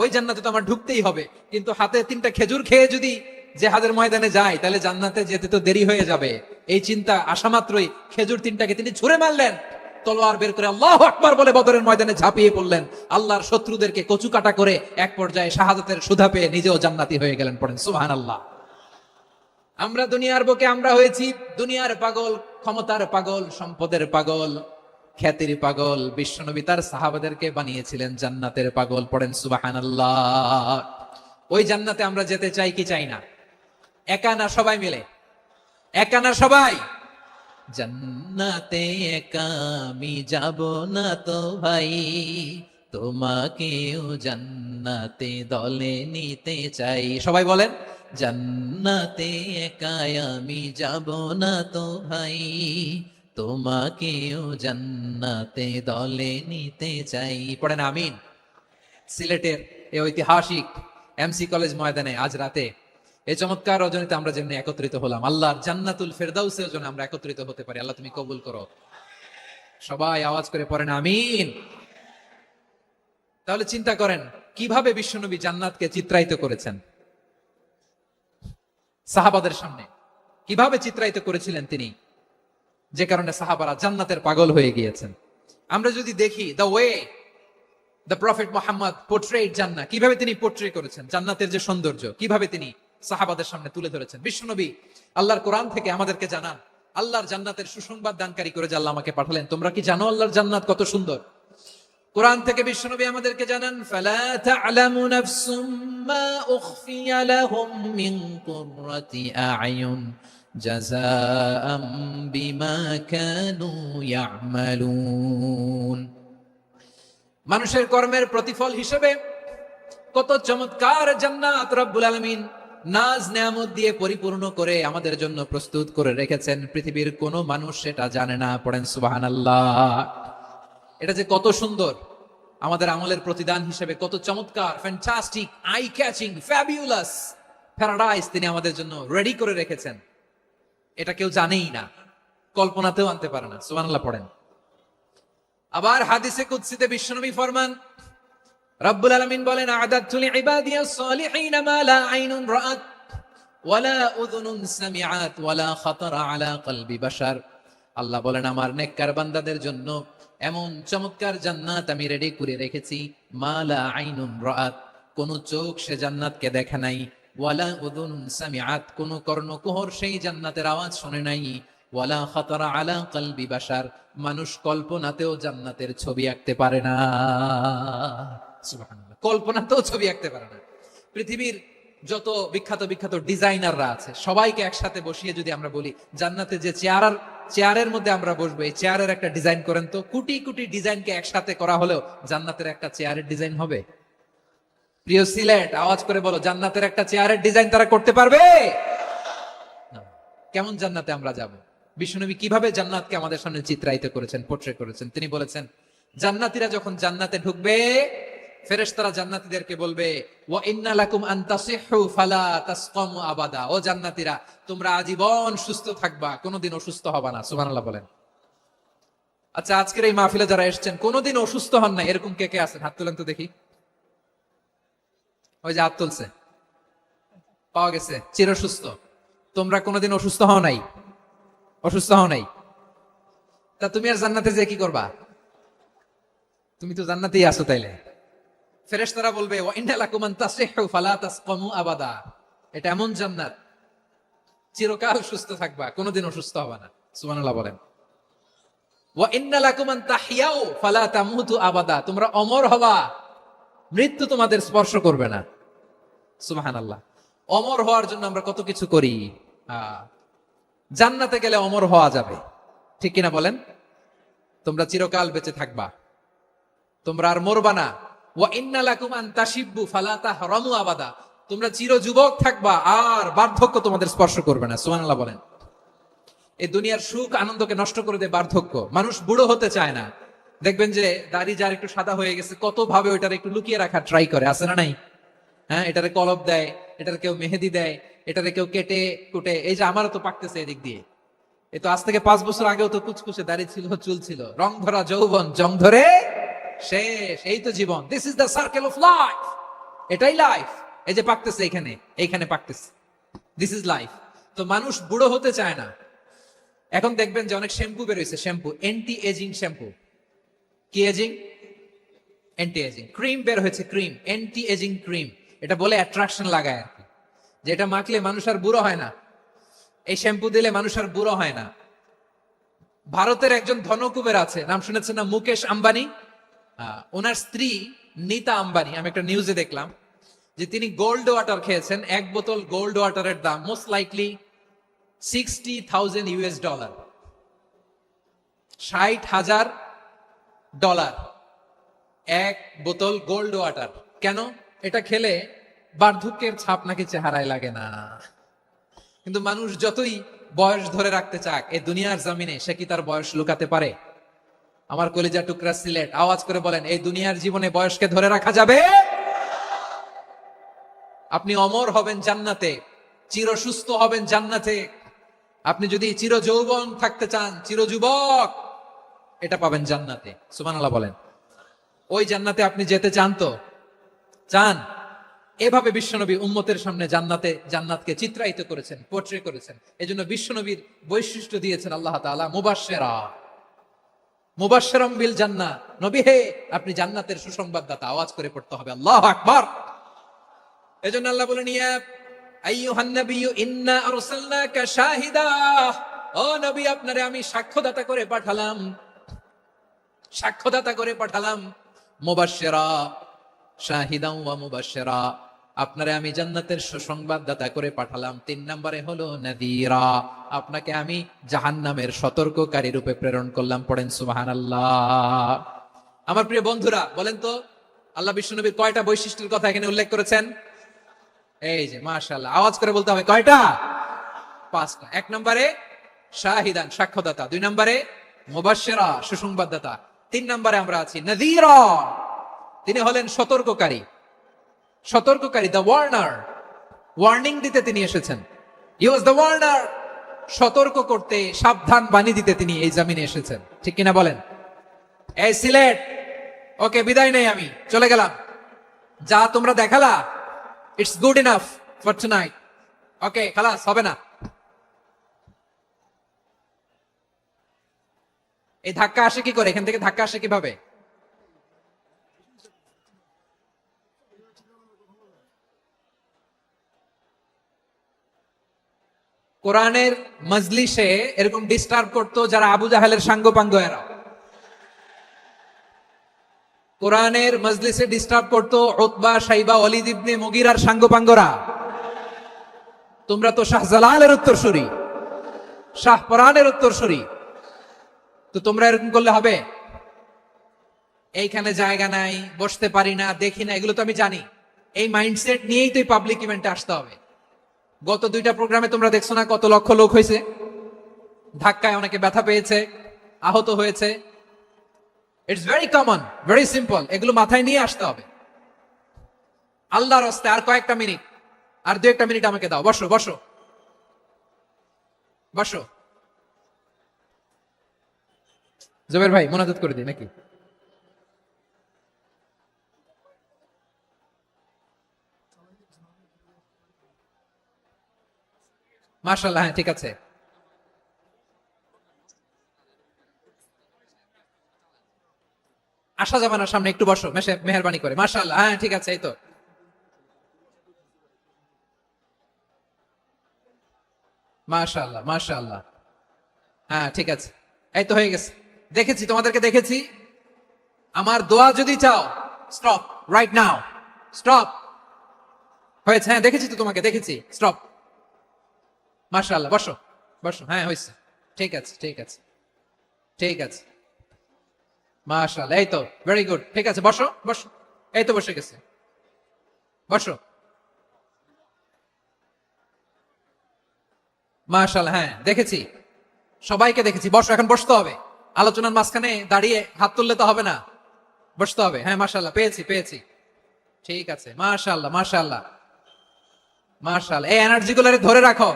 ওই জান্নাতে তো আমার ঢুকতেই হবে, কিন্তু হাতে 3টা খেজুর খেয়ে যদি জিহাদের ময়দানে যায় তাহলে জান্নাতে যেতে তো দেরি হয়ে যাবে। এই চিন্তা আসা মাত্রই খেজুর 3টাকে তিনি ছুঁড়ে মারলেন, তলোয়ার বের করে আল্লাহু আকবার বলে বদরের ময়দানে ঝাঁপিয়ে পড়লেন। আল্লাহর শত্রুদেরকে কচুকাটা করে এক পর্যায়ে শাহাদাতের সুধা পেয়ে নিজেও জান্নাতি হয়ে গেলেন। পড়েন সুবহানাল্লাহ। আমরা দুনিয়ার বুকে আমরা হয়েছি দুনিয়ার পাগল, ক্ষমতার পাগল, সম্পদের পাগল, খ্যাতির পাগল। বিশ্বনবী তার সাহাবাদেরকে বানিয়েছিলেন জান্নাতের পাগল। পড়েন সুবহানাল্লাহ। ওই জান্নাতে আমরা যেতে চাই কি চাই না? একা না সবাই মিলে? একা না সবাই? জান্নাতে একা আমি যাব না তো ভাই, তোমাকেও জান্নাতে দলে নিতে চাই। সবাই বলেন জান্নাতে একা আমি যাব না তো ভাই, তোমাকেও জান্নাতে দলে নিতে চাই। পড়েন আমিন। সিলেটের এই ঐতিহাসিক এমসি কলেজ ময়দানে আজ রাতে এই চমৎকার রজনীতে আমরা যেমনি একত্রিত হলাম, আল্লাহর জান্নাতুল ফেরদাউসের জন্য আমরা একত্রিত হতে পারি। আল্লাহ তুমি কবুল করো। সবাই আওয়াজ করে পড়েন আমিন। তাহলে চিন্তা করেন কিভাবে বিশ্বনবী জান্নাতকে চিত্রায়িত করেছেন সাহাবাদের সামনে, কিভাবে চিত্রায়িত করেছিলেন তিনি, যে কারণে সাহাবারা জান্নাতের পাগল হয়ে গিয়েছেন। আমরা যদি দেখি the way the prophet Muhammad portrait জান্নাত, কিভাবে তিনি পোর্ট্রে করেছেন জান্নাতের যে সৌন্দর্য, কিভাবে তিনি সাহাবাদের সামনে তুলে ধরেছেন। বিশ্বনবী আল্লাহর কোরআন থেকে আমাদেরকে জানান, আল্লাহর জান্নাতের সুসংবাদ দানকারী করে যে আল্লাহ আমাকে পাঠালেন। তোমরা কি জানো আল্লাহর জান্নাত কত সুন্দর? কোরআন থেকে বিশ্বনবী আমাদেরকে জানান, ফালা তা'লামু নাফসুম মা উখফিয়া লাহুম মিন কুররাতি আ'য়ুন জাযাআম বিমা কানু ইয়া'মালুন। মানুষের কর্মের প্রতিফল হিসেবে কত চমৎকার জান্নাত রব্বুল আলামিন নাজ নেয়ামত দিয়ে পরিপূর্ণ করে আমাদের জন্য প্রস্তুত করে রেখেছেন। পৃথিবীর কোনো মানুষ সেটা জানে না। পড়েন সুবহানাল্লাহ। এটা যে কত সুন্দর, আমাদের আমলের প্রতিদান হিসেবে কত চমৎকার, fantastic, eye catching, fabulous paradise তিনি আমাদের জন্য রেডি করে রেখেছেন। এটা কেউ জানেই না, কল্পনাতেও আনতে পারে না। সুবহানাল্লাহ পড়েন। আবার হাদিসে কুদসিতে বিশ্বনবী ফরমান, রব্বুল আলামিন বলেন, আ'দাতু লিইবাদিয়াস সালিহিন মা লা আইনুন রাআত ওয়ালা উযুনুন সামিআত ওয়ালা খাতারা আলা কলবি বাশার। আল্লাহ বলেন, আমার নেককার বান্দাদের জন্য এমন চমৎকার জান্নাত আমি রেডি করে রেখেছি, মা লা আইনুন রাআত, কোন চোখ সে জান্নাতকে দেখে নাই, ওয়ালা উযুনুন সামিআত, কোন কর্ণকুহর সেই জান্নাতের আওয়াজ শুনে নাই, ওয়ালা খাতারা আলা কলবি বাশার, মানুষ কল্পনাতেও জান্নাতের ছবি আঁকতে পারে না। সুবহানাল্লাহ, কল্পনাতেও ছবি আঁকতে পারে না। পৃথিবীর যত বিখ্যাত বিখ্যাত ডিজাইনাররা আছে সবাইকে একসাথে বসিয়ে যদি আমরা বলি জান্নাতে যে চেয়ারের মধ্যে আমরা বসবো, এই চেয়ারের একটা ডিজাইন করেন তো, কোটি কোটি ডিজাইনকে একসাথে করা হলেও জান্নাতের একটা চেয়ারের ডিজাইন হবে? প্রিয় সিলেট, আওয়াজ করে বলো, জান্নাতের একটা চেয়ারের ডিজাইন তারা করতে পারবে না। কেমন জান্নাতে আমরা যাব? বিশ্বনবী কিভাবে জান্নাতকে আমাদের সামনে চিত্রায়িত করেছেন, পোট্রে করেছেন। তিনি বলেছেন, জান্নাতীরা যখন জান্নাতে ঢুকবে, ফেরেশতারা জান্নাতীদেরকে বলবে, ওয়া ইন্না লাকুম আন তাসিহু ফালা তাসকামু আবাদা, ও জান্নাতীরা, তোমরা আজীবন সুস্থ থাকবা, কোনোদিন অসুস্থ হবা না। সুবহানাল্লাহ বলেন। আচ্ছা, আজকের এই মাহফিলে যারা এসেছেন কোনোদিন অসুস্থ হন না, এরকম কে কে আছেন? হাত তুলেন তো দেখি। ওই যে হাত তুলছে, পাওয়া গেছে, চিরসুস্থ। তোমরা কোনোদিন অসুস্থ হও নাই? অসুস্থ হও নাই? তা তুমি আর জান্নাতে যে কি করবা? তুমি তো জান্নাতেই আছো তাইলে। ফেরেশতারা বলবে, ওয়া ইন্না লাকুম আন তাসিহু ফালা তাসকামু আবাদা, এটা এমন জান্নাত চিরকাল সুস্থ থাকবা, কোনোদিন অসুস্থ হবা না। সুবহানাল্লাহ বলেন। ওয়া ইন্না লাকুম আন তাহইয়াউ ফালা তামুতু আবাদা, তোমরা অমর হবা, মৃত্যু তোমাদের স্পর্শ করবে না। সুবহানাল্লাহ। অমর হওয়ার জন্য আমরা কত কিছু করি। জান্নাতে গেলে অমর হওয়া যাবে, ঠিক কিনা বলেন? তোমরা চিরকাল বেঁচে থাকবা, তোমরা আর মরবা না। ওয়া ইন্না লাকুম আন তাশিব্বু ফালা তাহরামু আবাদা, তোমরা চির যুবক থাকবা, আর বার্ধক্য তোমাদের স্পর্শ করবে না। সুবহানাল্লাহ বলেন। এই দুনিয়ার সুখ আনন্দকে নষ্ট করে দেয় বার্ধক্য। মানুষ বুড়ো হতে চায় না। দেখবেন যে দাড়ি যার একটু সাদা হয়ে গেছে, কত ভাবে ওইটার একটু লুকিয়ে রাখার ট্রাই করে, আছে না নাই? হ্যাঁ, এটারে কলপ দেয়, এটার কেউ মেহেদি দেয়, এটারে কেউ কেটে কুটে। এই যে আমারও তো পাকতেছে এদিক দিয়ে, এই তো আজ থেকে 5 বছর আগেও তো কুচকুচে দাড়ি ছিল, চুল ছিল, রং ধরা যৌবন, জং ধরে শেষ। এই তো জীবন। This is the circle of life. এটাই লাইফ। এই যে পাকতেছে এইখানে পাকতেছে, দিস ইজ লাইফ। তো মানুষ বুড়ো হতে চায় না। এখন দেখবেন যে অনেক শ্যাম্পু বেরোইছে, শ্যাম্পু, অ্যান্টি এজিং শ্যাম্পু। কি এজিং? Anti ageing. ক্রিম বের হয়েছে, ক্রিম, অ্যান্টি এজিং ক্রিম। এটা বলে অ্যাট্রাকশন লাগায় আর কি, যে এটা মাখলে মানুষ আর বুড়ো হয় না, এই শ্যাম্পু দিলে মানুষ আর বুড়ো হয় না। ভারতের একজন ধনকুবের আছে, নাম শুনেছেন না? মুকেশ আম্বানি। ওনার স্ত্রী নীতা আম্বানি, আমি একটা নিউজে দেখলাম যে তিনি গোল্ড ওয়াটার খেয়েছেন। 1 বোতল গোল্ড ওয়াটারের দাম মোস্ট লাইকলি $60,000 $60,000 1 বোতল গোল্ড ওয়াটার। কেন? এটা খেলে বার্ধক্যের ছাপ নাকি চেহারায় লাগে না। কিন্তু মানুষ যতই বয়স ধরে রাখতে চাক এই দুনিয়ার জমিনে, সে কি তার বয়স লুকাতে পারে? আমার কলিজা টুকরা সিলেট, আওয়াজ করে বলেন, এই দুনিয়ার জীবনে বয়সকে ধরে রাখা যাবে? আপনি অমর হবেন জান্নাতে, চির সুস্থ হবেন জান্নাতে। আপনি যদি চির যৌবন থাকতে চান, চির যুবক, এটা পাবেন জান্নাতে। সুবহানাল্লাহ বলেন। ওই জান্নাতে আপনি যেতে চান তো? চান? এভাবে বিশ্বনবী উম্মতের সামনে জান্নাতকে চিত্রায়িত করেছেন, পোর্ট্রে করেছেন। এজন্য বিশ্বনবীর বৈশিষ্ট্য দিয়েছেন আল্লাহ তাআলা মুবাশশিরাম বিল জান্নাহ। নবী হে, আপনি জান্নাতের সুসংবাদদাতা। আওয়াজ করে পড়তে হবে আল্লাহু আকবার। এজন্য আল্লাহ বলেন, ইয়া আইয়ুহান নাবিয়্যু ইন্না আরসালনাকা শাহিদা, ও নবী, আপনারে আমি সাক্ষ্যদাতা করে পাঠালাম। মুবাশশিরা শাহিদান ওয়া মুবাশশিরা, আপনারে আমি জান্নাতের সুসংবাদদাতা করে পাঠালাম। 3 নম্বরে হলো নাযীরা, আপনাকে আমি জাহান্নামের সতর্ককারী রূপে প্রেরণ করলাম। পড়েন সুবহানাল্লাহ। আমার প্রিয় বন্ধুরা, বলেন তো, আল্লাহ বিশ্বনবীর কয়টা বৈশিষ্ট্যের কথা এখানে উল্লেখ করেছেন? এই যে মাশাআল্লাহ, আওয়াজ করে বলতে হবে কয়টা? 5টা। 1 নম্বরে শাহিদান, সাক্ষ্যদাতা। 2 নম্বরে মুবাশশিরা, সুসংবাদদাতা। 3 নম্বরে আমরা আছি নাযীরা, তিনি হলেন সতর্ককারী। সতর্ককারী, দ্য ওয়ার্নার, ওয়ার্নিং দিতে তিনি এসেছেন। হি ওয়াজ দ্য ওয়ার্নার, সতর্ক করতে, সাবধান বাণী দিতে তিনি এই জমিনে এসেছেন। ঠিক কিনা বলেন? এই সিলেট, ওকে বিদায় নেই, আমি চলে গেলাম। যা তোমরা দেখালা, it's good enough for tonight. Okay, খালাস, হবে না। এই ধাক্কা আসে কি করে? এখান থেকে ধাক্কা আসে কিভাবে? কোরআনের মজলিসে এরকম ডিস্টার্ব করতো যারা আবু জাহেলের সাঙ্গপাঙ্গ এরা। কোরআনের মজলিসে ডিস্টার্ব করতো উতবা, শাইবা, ওয়ালিদ ইবনে মুগীরার সাঙ্গপাঙ্গরা। তোমরা তো শাহজালালের উত্তরসূরি, শাহপরানের উত্তরসূরি, তো তোমরা এরকম করলে হবে? এইখানে জায়গা নাই, বসতে পারি না, দেখি না, এগুলো তো আমি জানি। এই মাইন্ডসেট নিয়েই তো পাবলিক ইভেন্টে আসতে হবে। গত 2টা প্রোগ্রামে তোমরা দেখছো না কত লক্ষ লোক হয়েছে? ধাক্কায় অনেকে ব্যথা পেয়েছে, আহত হয়েছে। It's very common, very simple. এগুলো মাথায় নিয়ে আসতে হবে। আল্লাহর রাস্তায় আর কয়েকটা মিনিট, আর 2-1টা মিনিট আমাকে দাও। বসো বসো বসো। জুবের ভাই মোনাজাত করে দিই নাকি? মাশাআল্লাহ, হ্যাঁ ঠিক আছে। আসা যাবে না সামনে, একটু বসো মেহেরবানি করে। মাশাআল্লাহ, হ্যাঁ ঠিক আছে। এই তো মাশাআল্লাহ, মাশাআল্লাহ, হ্যাঁ ঠিক আছে। এই তো হয়ে গেছে। দেখেছি, তোমাদেরকে দেখেছি। আমার দোয়া যদি চাও, স্টপ রাইট নাও, স্টপ। হয়েছে, হ্যাঁ দেখেছি তো তোমাকে, দেখেছি। স্টপ। মাশাআল্লাহ, বসো বসো। হ্যাঁ হয়েছে, ঠিক আছে ঠিক আছে ঠিক আছে। মাশাআল্লাহ, এই তো ভেরি গুড। ঠিক আছে, বসো বসো। এই তো বসে গেছে, বসো। মাশাআল্লাহ, হ্যাঁ দেখেছি, সবাইকে দেখেছি। বসো, এখন বসতে হবে। আলোচনার মাঝখানে দাঁড়িয়ে হাত তুললে তো হবে না, বসতে হবে। হ্যাঁ মাশাআল্লাহ, পেয়েছি পেয়েছি। ঠিক আছে, মাশাআল্লাহ মাশাআল্লাহ মাশাআল্লাহ। এই এনার্জি গুলারে ধরে রাখো।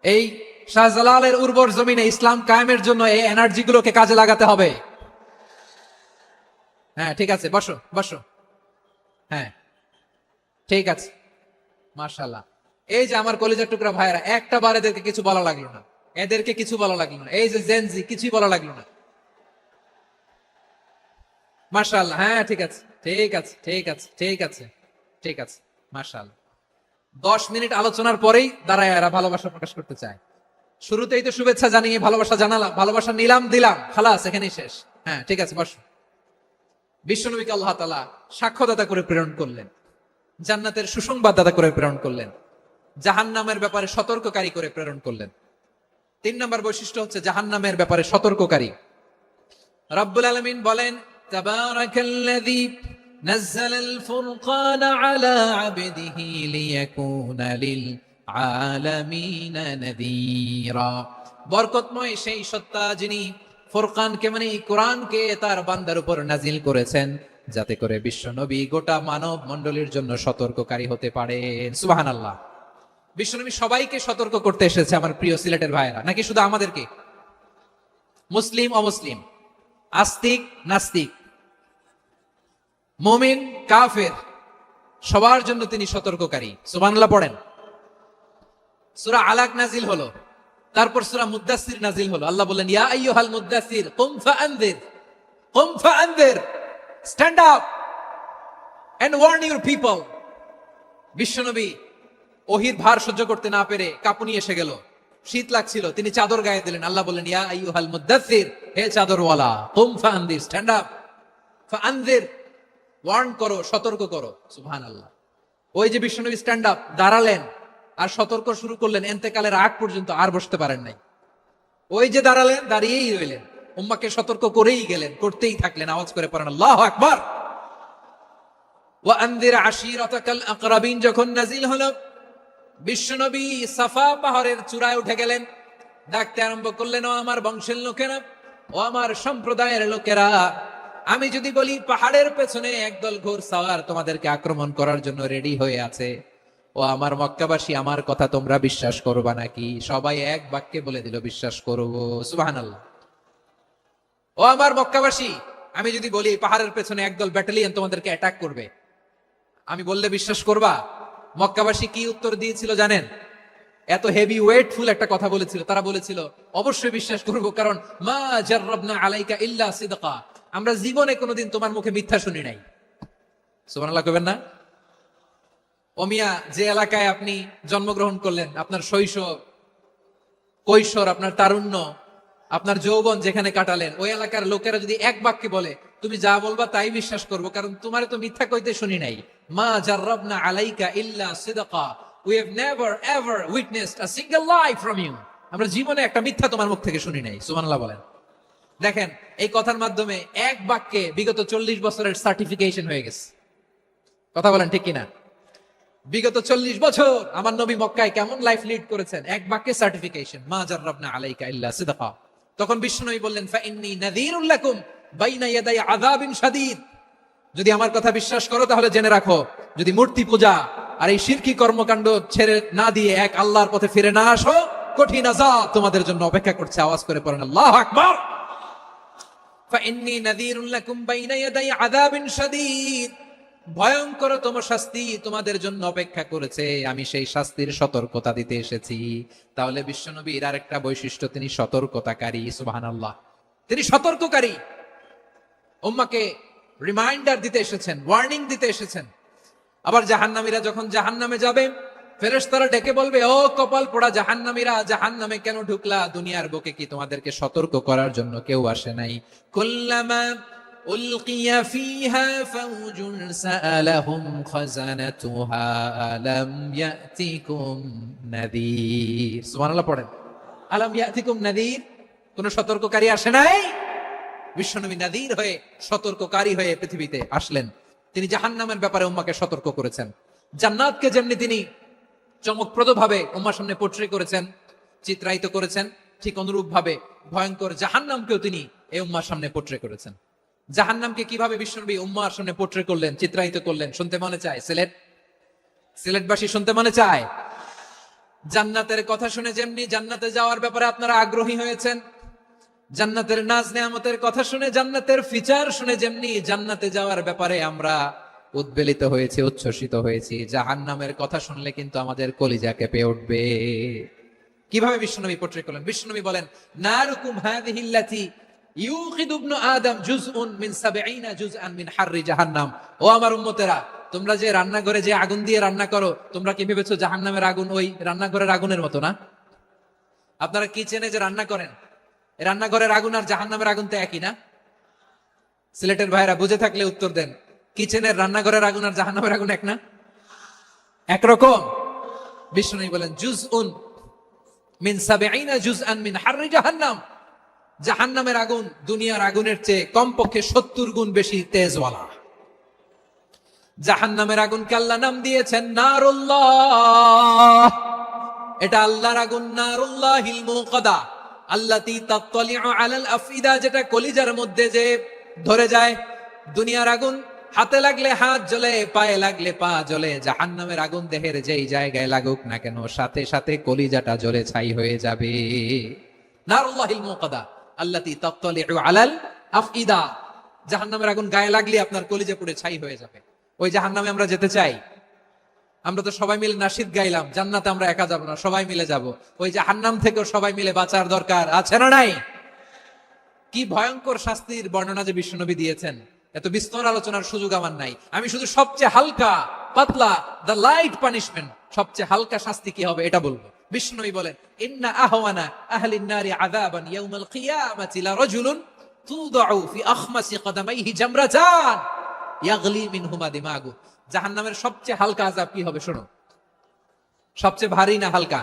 এই শাহজালালের উর্বর জমিনে ইসলাম কায়েমের জন্য এই এনার্জি গুলোকে কাজে লাগাতে হবে। হ্যাঁ ঠিক আছে, বসো বসো। হ্যাঁ ঠিক আছে, মাশাআল্লাহ। এই যে আমার কলিজার টুকরা ভাইয়েরা, একটা বার এদেরকে কিছু বলা লাগলো না, এদেরকে কিছু বলা লাগলো না। এই যে জেনজি, কিছুই বলা লাগলো না। মাশাআল্লাহ, হ্যাঁ ঠিক আছে ঠিক আছে ঠিক আছে ঠিক আছে ঠিক আছে। মাশাআল্লাহ। 10 মিনিট আলোচনার পরেই দাঁড়ায় এরা ভালোবাসা প্রকাশ করতে চায়। শুরুতেই তো শুভেচ্ছা জানিয়ে ভালোবাসা জানালাম, ভালোবাসা নিলাম, দিলাম, খালাস, এখানেই শেষ। হ্যাঁ ঠিক আছে, বসো। বিশ্বনবীকে আল্লাহ তাআলা সাক্ষ্যদাতা করে প্রেরণ করলেন, জান্নাতের সুসংবাদদাতা করে প্রেরণ করলেন, জাহান্নামের ব্যাপারে সতর্ককারী করে প্রেরণ করলেন। 3 নম্বর বৈশিষ্ট্য হচ্ছে জাহান্নামের ব্যাপারে সতর্ককারী। রব্বুল আলামিন বলেন, তাবারাকাল্লাযী নাযালাল ফুরকানা আলা আবদিহি লিয়াকুনা লিল আলামিনা নাযীরা। বরকতময় সেই সত্তা যিনি ফুরকানকে মানে কোরআনকে তার বান্দার উপর নাজিল করেছেন, যাতে করে বিশ্ব নবী গোটা মানব মণ্ডলীর জন্য সতর্ককারী হতে পারেন। সুবহানাল্লাহ। বিশ্বনবী সবাইকে সতর্ক করতে এসেছে, আমার প্রিয় সিলেটের ভাইয়েরা। নাকি শুধু আমাদেরকে? মুসলিম অমুসলিম, আস্তিক নাস্তিক, মুমিন কাফের, সবার জন্য তিনি সতর্ককারী। সুবহানাল্লাহ পড়েন। সূরা আলাক নাজিল হলো, তারপর সূরা মুদ্দাসির নাজিল হলো। আল্লাহ বলেন, ইয়া আইয়ুহাল মুদ্দাসির কুম ফাআনযির, কুম ফাআনযির, stand up and warn your people. বিশ্বনবী ওহির ভার সহ্য করতে না পেরে কাঁপুনি এসে গেল, শীত লাগছিল, তিনি চাদর গায়ে দিলেন। আল্লাহ বললেন, ইয়া আইয়ুহাল মুদ্দাসির, হে চাদরওয়ালা, কুম ফাআনযির, স্ট্যান্ড আপ, ফাআনযির, ওয়ার্ন করো, সতর্ক করো। সুবহানাল্লাহ। ওই যে বিশ্বনবী স্ট্যান্ড আপ, দাঁড়ালেন আর সতর্ক শুরু করলেন, এন্তেকালের আগ পর্যন্ত আর বসতে পারেন নাই। ওই যে দাঁড়ালেন, দাঁড়িয়েই রইলেন, উম্মাকে সতর্ক করেই গেলেন, করতেই থাকলেন। আওয়াজ করে পড়েন আল্লাহু আকবার। ওয়া আনদির আশীরাতাকাল আকরাবিন যখন নাজিল হলো, বিশ্বনবী সাফা পাহাড়ের চূড়ায় উঠে গেলেন, ডাকতে আরম্ভ করলেন, ও আমার বংশের লোকেরা, ও আমার সম্প্রদায়ের লোকেরা, আমি যদি বলি পাহাড়ের পেছনে একদল ঘোড়সাওয়ার তোমাদেরকে আক্রমণ করার জন্য রেডি হয়ে আছে, ও আমার মক্কাবাসী, আমার কথা তোমরা বিশ্বাস করবা নাকি? সবাই এক বাক্যে বলে দিল, বিশ্বাস করব। সুবহানাল্লাহ। ও আমার মক্কাবাসী, আমি যদি বলি পাহাড়ের পেছনে একদল ব্যাটালিয়ন তোমাদেরকে অ্যাটাক করবে, আমি বললে বিশ্বাস করবা? মক্কাবাসী কি উত্তর দিয়েছিল জানেন? এত হেভি ওয়েটফুল একটা কথা বলেছিল। তারা বলেছিল, অবশ্যই বিশ্বাস করব, কারণ মা জাররাবনা আলাইকা ইল্লা সিদকা, আমরা জীবনে কোনোদিন তোমার মুখে মিথ্যা শুনি নাই। সুবহানাল্লাহ কইবেন না? ও মিয়া, যে এলাকায় আপনি জন্মগ্রহণ করলেন, আপনার শৈশব, কৈশোর, আপনার তারুণ্য, আপনার যৌবন যেখানে কাটালেন, ওই এলাকার লোকেরা যদি এক বাক্যে বলে তুমি যা বলবা তাই বিশ্বাস করব, কারণ তোমারে তো মিথ্যা কইতে শুনি নাই। মা জাররাবনা আলাইকা ইল্লা সিদকা, we have never ever witnessed a single lie from you, আমরা জীবনে একটা মিথ্যা তোমার মুখ থেকে শুনি নাই। সুবহানাল্লাহ বলেন। দেখেন, এই কথার মাধ্যমে এক বাক্যে বিগত 40 বছরের সার্টিফিকেশন হয়ে গেছে। কথা বলেন ঠিক কিনা? বিগত 40 বছর আমার নবী মক্কায় কেমন লাইফ লিড করেছেন, এক বাক্যে সার্টিফিকেশন, মা জাররাবনা আলাইকা ইল্লা সিদকা। তখন বিশ্বনবী বললেন, ফাইন্নী নাযীরুল লাকুম বাইনা ইয়াদাই আযাবিন শাদীদ, যদি আমার কথা বিশ্বাস করো তাহলে জেনে রাখো, যদি মূর্তি পূজা আর এই শিরকি কর্মকাণ্ড ছেড়ে না দিয়ে এক আল্লাহর পথে ফিরে না আসো, কঠিন আযাব তোমাদের জন্য অপেক্ষা করছে। আওয়াজ করে পড়েন আল্লাহু আকবার। ফাইন্নী নাযীরুল লাকুম বাইনা ইয়াদাই আযাবিন শাদীদ, ভয়ঙ্কর তম শাস্তি তোমাদের জন্য অপেক্ষা করেছে, আমি সেই শাস্তির সতর্কতা দিতে এসেছি। তাহলে বিশ্বনবীর আরেকটা বৈশিষ্ট্য, তিনি সতর্কতাকারী। সুবহানাল্লাহ, তিনি সতর্ককারী। উম্মাহকে রিমাইন্ডার দিতে এসেছেন, ওয়ার্নিং দিতে এসেছেন। আবার জাহান্নামীরা যখন জাহান্নামে যাবে, ফেরেশতারা ডেকে বলবে, ও কপাল পোড়া জাহান্নামীরা, জাহান্নামে কেন ঢুকলা? দুনিয়ার বুকে কি তোমাদেরকে সতর্ক করার জন্য কেউ আসে নাই? কুল্লামা উলকিয়া ফিহা ফাওজুন সাআলাহুম খাযানাতুহা আলাম ইয়াতিকুম নাযীর। সুবহানাল্লাহ পড়েন, আলাম ইয়াতিকুম নাযীর, কোন সতর্ককারী আসে নাই? বিশ্বনবী নাযীর হয়ে, সতর্ককারী হয়ে পৃথিবীতে আসলেন। তিনি জাহান্নামের ব্যাপারে উম্মাহকে সতর্ক করেছেন। জান্নাতকে যেমনি তিনি চমকপ্রদ ভাবে উম্মার সামনে পোট্রে করেছেন, চিত্রায়িত করেছেন, ঠিক অনুরূপ ভাবে ভয়ঙ্কর জাহান্নামকেও তিনি এই উম্মার সামনে পোট্রে করেছেন। জাহান্নামকে কিভাবে বিশ্বনবী উম্মার সামনে পোট্রে করলেন, চিত্রায়িত করলেন, শুনতে মনে চায়? সিলেটবাসী শুনতে মনে চায়? জান্নাতের কথা শুনে যেমনি জান্নাতে যাওয়ার ব্যাপারে আপনারা আগ্রহী হয়েছেন, জান্নাতের নাজ নেয়ামতের কথা শুনে, জান্নাতের ফিচার শুনে যেমনি জান্নাতে যাওয়ার ব্যাপারে আমরা উদ্বেলিত হয়েছি, উচ্ছ্বসিত হয়েছি, জাহান্নামের কথা শুনলে কিন্তু আমাদের কলিজা কেঁপে উঠবে। কিভাবে বিশ্বনবী পোট্রে করলেন? বিশ্বনবী বলেন, নারুকুম হাযিহিল্লাতী ইউকিদু ইবনু আদম জুজউন মিন ৭০ জুজআন মিন হাররি জাহান্নাম। ও আমার উম্মতেরা, তোমরা যে রান্নাঘরে যে আগুন দিয়ে রান্না করো, তোমরা কি ভেবেছো জাহান্নামের আগুন ওই রান্নাঘরের আগুনের মতো না? আপনারা কিচেনে যে রান্না করেন, রান্নাঘরের আগুন আর জাহান্নামের আগুন তো একই না? সিলেটের ভাইরা বুঝে থাকলে উত্তর দেন, কিচেনের রান্নাঘরের আগুন আর জাহান্নামের আগুন এক না? একরকম? বিশ্বনবী বলেন, জুজউন মিন ৭০ জুজআন মিন হাররি জাহান্নাম, জাহান্নামের আগুন দুনিয়ার আগুনের চেয়ে কমপক্ষে ৭০ গুণ বেশি তেজওয়ালা। জাহান্নামের আগুনকে আল্লাহ নাম দিয়েছেন নারুল্লাহ। এটা আল্লাহর আগুন, নারুল্লাহিল মুকাদা আল্লাতী তাত্তালিউ আলাল আফইদা, যেটা কলিজার মধ্যে যে ধরে যায়। দুনিয়ার আগুন হাতে লাগলে হাত জ্বলে, পায়ে লাগলে পা জ্বলে, জাহান্নামের আগুন দেহের যেই জায়গায় লাগুক না কেন, সাথে সাথে কলিজাটা জ্বলে ছাই হয়ে যাবে। নারুল্লাহিল মুকাদা আল্লাতী তাত্তালিউ আলাল আফইদা, জাহান্নামের আগুন গায়ে লাগলে আপনার কলিজা পুড়ে ছাই হয়ে যাবে। ওই জাহান্নামে আমরা যেতে চাই? আমরা তো সবাই মিলে নাশিদ গাইলাম, জান্নাতে আমরা একা যাব না, সবাই মিলে যাব। ওই জাহান্নাম থেকেও সবাই মিলে বাঁচার দরকার আছে না নাই? কি ভয়ঙ্কর শাস্তির বর্ণনা যে বিশ্বনবী দিয়েছেন, এত বিস্তর আলোচনার সুযোগ আমার নাই। আমি শুধু সবচেয়ে হালকা পাতলা, দ্য লাইট পানিশমেন্ট, সবচেয়ে হালকা শাস্তি কি হবে এটা বলবো। বিশ্বনবী বলেন, ইন্না আহওয়ানা আহলিন নারি আযাবান ইয়াউমাল কিয়ামাতি লা রাজুলুন তুদাউ ফি আখমাসি কদামাইহি জামরাতান ইয়াগলি মিনহুমা দিমাগু। জাহান্নামের সবচেয়ে হালকা আযাব কি হবে শোনো। সবচেয়ে ভারী না হালকা?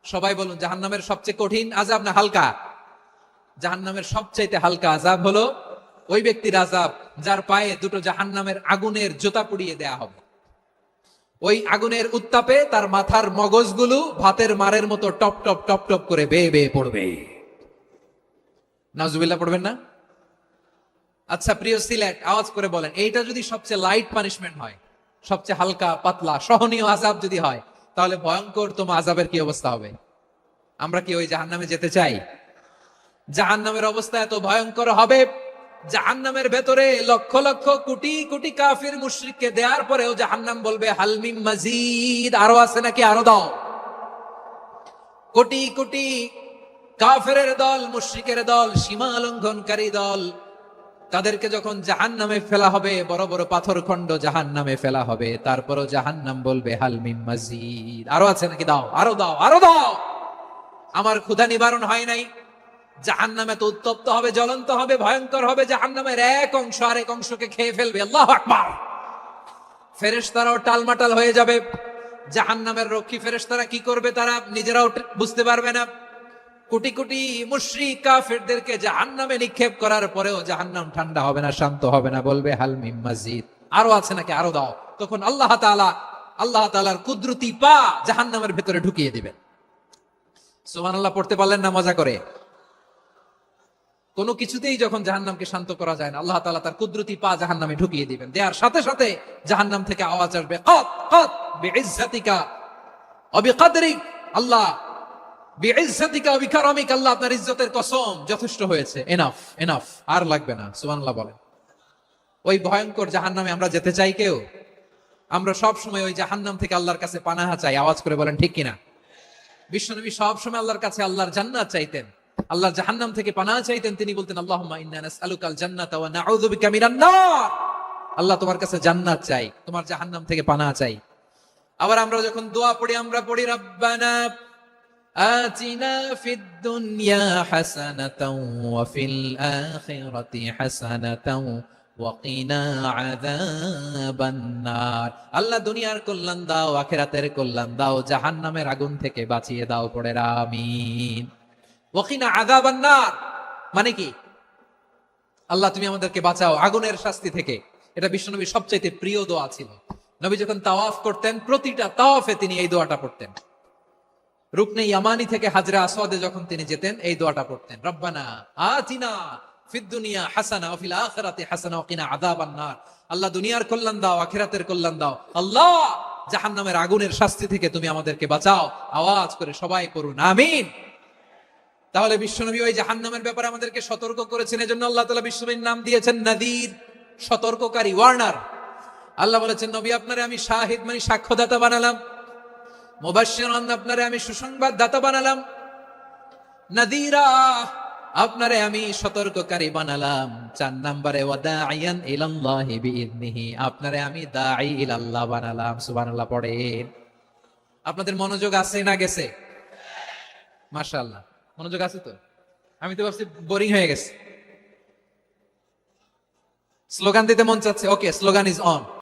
সবাই বলুন, জাহান্নামের সবচেয়ে কঠিন আযাব না হালকা? জাহান্নামের সবচাইতে হালকা আযাব হলো ওই ব্যক্তির আযাব যার পায়ে দুটো জাহান্নামের আগুনের জুতা পুড়িয়ে দেয়া হবে। ওই আগুনের উত্তাপে তার মাথার মগজগুলো ভাতের মারের মতো টপ টপ টপ টপ করে বেয়ে বেয়ে পড়বে। নাউজুবিল্লাহ পড়বেন না? আচ্ছা প্রিয় সিলেট, আওয়াজ করে বলেন, এইটা যদি সবচেয়ে লাইট পানিশমেন্ট হয়, সবচেয়ে হালকা পাতলা সহনীয় আযাব যদি হয়, তাহলে ভয়ঙ্কর তোমার আযাবের কি অবস্থা হবে? আমরা কি ওই জাহান্নামে যেতে চাই? জাহান্নামের অবস্থা এত ভয়ঙ্কর হবে, জাহান্নামের ভেতরে লক্ষ লক্ষ কোটি কোটি কাফির মুশরিককে দেওয়ার পরেও জাহান্নাম বলবে হাল মিন মাজিদ, আরো আছে নাকি, আরো দাও। কোটি কোটি কাফেরের দল, মুশরিকের দল, সীমা লঙ্ঘনকারী দল, তাদেরকে যখন জাহান্নামে ফেলা হবে, বড় বড় পাথর খণ্ড জাহান্নামে ফেলা হবে, তারপরও জাহান্নাম বলবে হাল মিন মাজিদ, আরো আছে নাকি, দাও, আরো দাও, আরো দাও। আমার ক্ষুধা নিবারণ হয় নাই। জাহান্নামে তো উত্তপ্ত হবে, জ্বলন্ত হবে, ভয়ঙ্কর হবে। জাহান্নামের এক অংশ আরেক অংশকে খেয়ে ফেলবে। আল্লাহু আকবার। ফেরেশতারাও টালমাটাল হয়ে যাবে। জাহান্নামের রক্ষী ফেরেশতারা কি করবে তারা নিজেরাও বুঝতে পারবে না। কোটি কোটি মুশরিক কাফেরদেরকে জাহান্নামে নিক্ষেপ করার পরেও জাহান্নাম ঠান্ডা হবে না, শান্ত হবে না, বলবে হাল মিন মাজিদ, আরো আছে নাকি, আরো দাও। তখন আল্লাহ তাআলার কুদরতি পা জাহান্নামের ভেতরে ঢুকিয়ে দিবেন। সুবহানাল্লাহ পড়তে পারলেন না মজা করে? কোনো কিছুতেই যখন জাহান্নামকে শান্ত করা যায় না, আল্লাহ তাআলা তার কুদরতি পা জাহান্নামে ঢুকিয়ে দিবেন। দেওয়ার সাথে সাথে জাহান্নাম থেকে আওয়াজ আসবে, কাত কাত বিইজ্জাতিকা ওয়া বিকদরিক, আল্লাহ বিইজ্জাতিকা ওয়া বিকারামিক, আল্লাহ আপনার ইজ্জতের কসম, যথেষ্ট হয়েছে, এনাফ এনাফ, আর লাগবে না। সুবহানাল্লাহ বলেন। ওই ভয়ঙ্কর জাহান্নামে আমরা যেতে চাই কেউ? আমরা সব সময় ওই জাহান্নাম থেকে আল্লাহর কাছে পানাহা চাই। আওয়াজ করে বলেন ঠিক কিনা? বিশ্বনবী সব সময় আল্লাহর কাছে আল্লাহর জান্নাত চাইতেন, আল্লাহর জাহান্নাম থেকে পানাহ চাইতেন। তিনি বলতেন আল্লাহুম্মা ইন্না নাসআলুকাল জান্নাতা ওয়া নাউযু বিকা মিনান নার, আল্লাহ তোমার কাছে জান্নাত চাই, তোমার জাহান্নাম থেকে পানাহ চাই। আবার আমরা যখন দোয়া পড়ি, আমরা পড়ি রাব্বানা আতিনা ফিদ দুনিয়া হাসানাতাও ওয়া ফিল আখিরাতি হাসানাতাও ওয়া কিনা আযাবান নার। আল্লাহ দুনিয়ার কল্যাণ দাও, আখিরাতের কল্যাণ দাও, জাহান্নামের আগুন থেকে বাঁচিয়ে দাও, পড়ে আমিন। ওয়া কিনা আযাবান নার মানে কি? আল্লাহ তুমি আমাদেরকে বাঁচাও আগুনের শাস্তি থেকে। এটা বিশ্বনবীর সবচাইতে প্রিয় দোয়া ছিল। নবী যখন তাওয়াফ করতেন, প্রতিটা তাওয়াফে তিনি এই দোয়াটা পড়তেন। রুকনে ইয়ামানি থেকে হাজরে আসওয়াদে যখন তিনি যেতেন, এই দোয়াটা পড়তেন, রব্বানা আতিনা ফিদ দুনিয়া হাসানা ওয়া ফিল আখিরাতি হাসানা ওয়া কিনা আযাবান নার। আল্লাহ দুনিয়ার কল্যাণ দাও, আখিরাতের কল্যাণ দাও, আল্লাহ জাহান্নামের আগুনের শাস্তি থেকে তুমি আমাদেরকে বাঁচাও। আওয়াজ করে সবাই পড়ুন আমিন। তাহলে বিশ্বনবী ওই জাহান্নামের ব্যাপারে আমাদেরকে সতর্ক করেছেন। এজন্য আল্লাহ তাআলা বিশ্বনবীর নাম দিয়েছেন নাযীর, সতর্ককারী, ওয়ার্নার। আল্লাহ বলেছেন নবী আপনারে আমি শাহিদ মানে সাক্ষ্যদাতা বানালাম, মুবাশশিরান আপনারে আমি সুসংবাদ দাতা বানালাম, নাযীরা আপনারে আমি সতর্ককারী বানালাম। 4 নম্বরে ওয়া দাঈয়ান ইলাল্লাহি বিইذনিহি, আপনারে আমি দাঈ ইলাল্লাহ বানালাম। সুবহানাল্লাহ পড়েন। আপনাদের মনোযোগ আছে না গেছে? মাশাআল্লাহ মনোযোগ আছে তো? আমি তো ভাবছি বোরিং হয়ে গেছে। স্লোগান দিতে মন চাচ্ছে। ওকে, স্লোগান ইজ অন।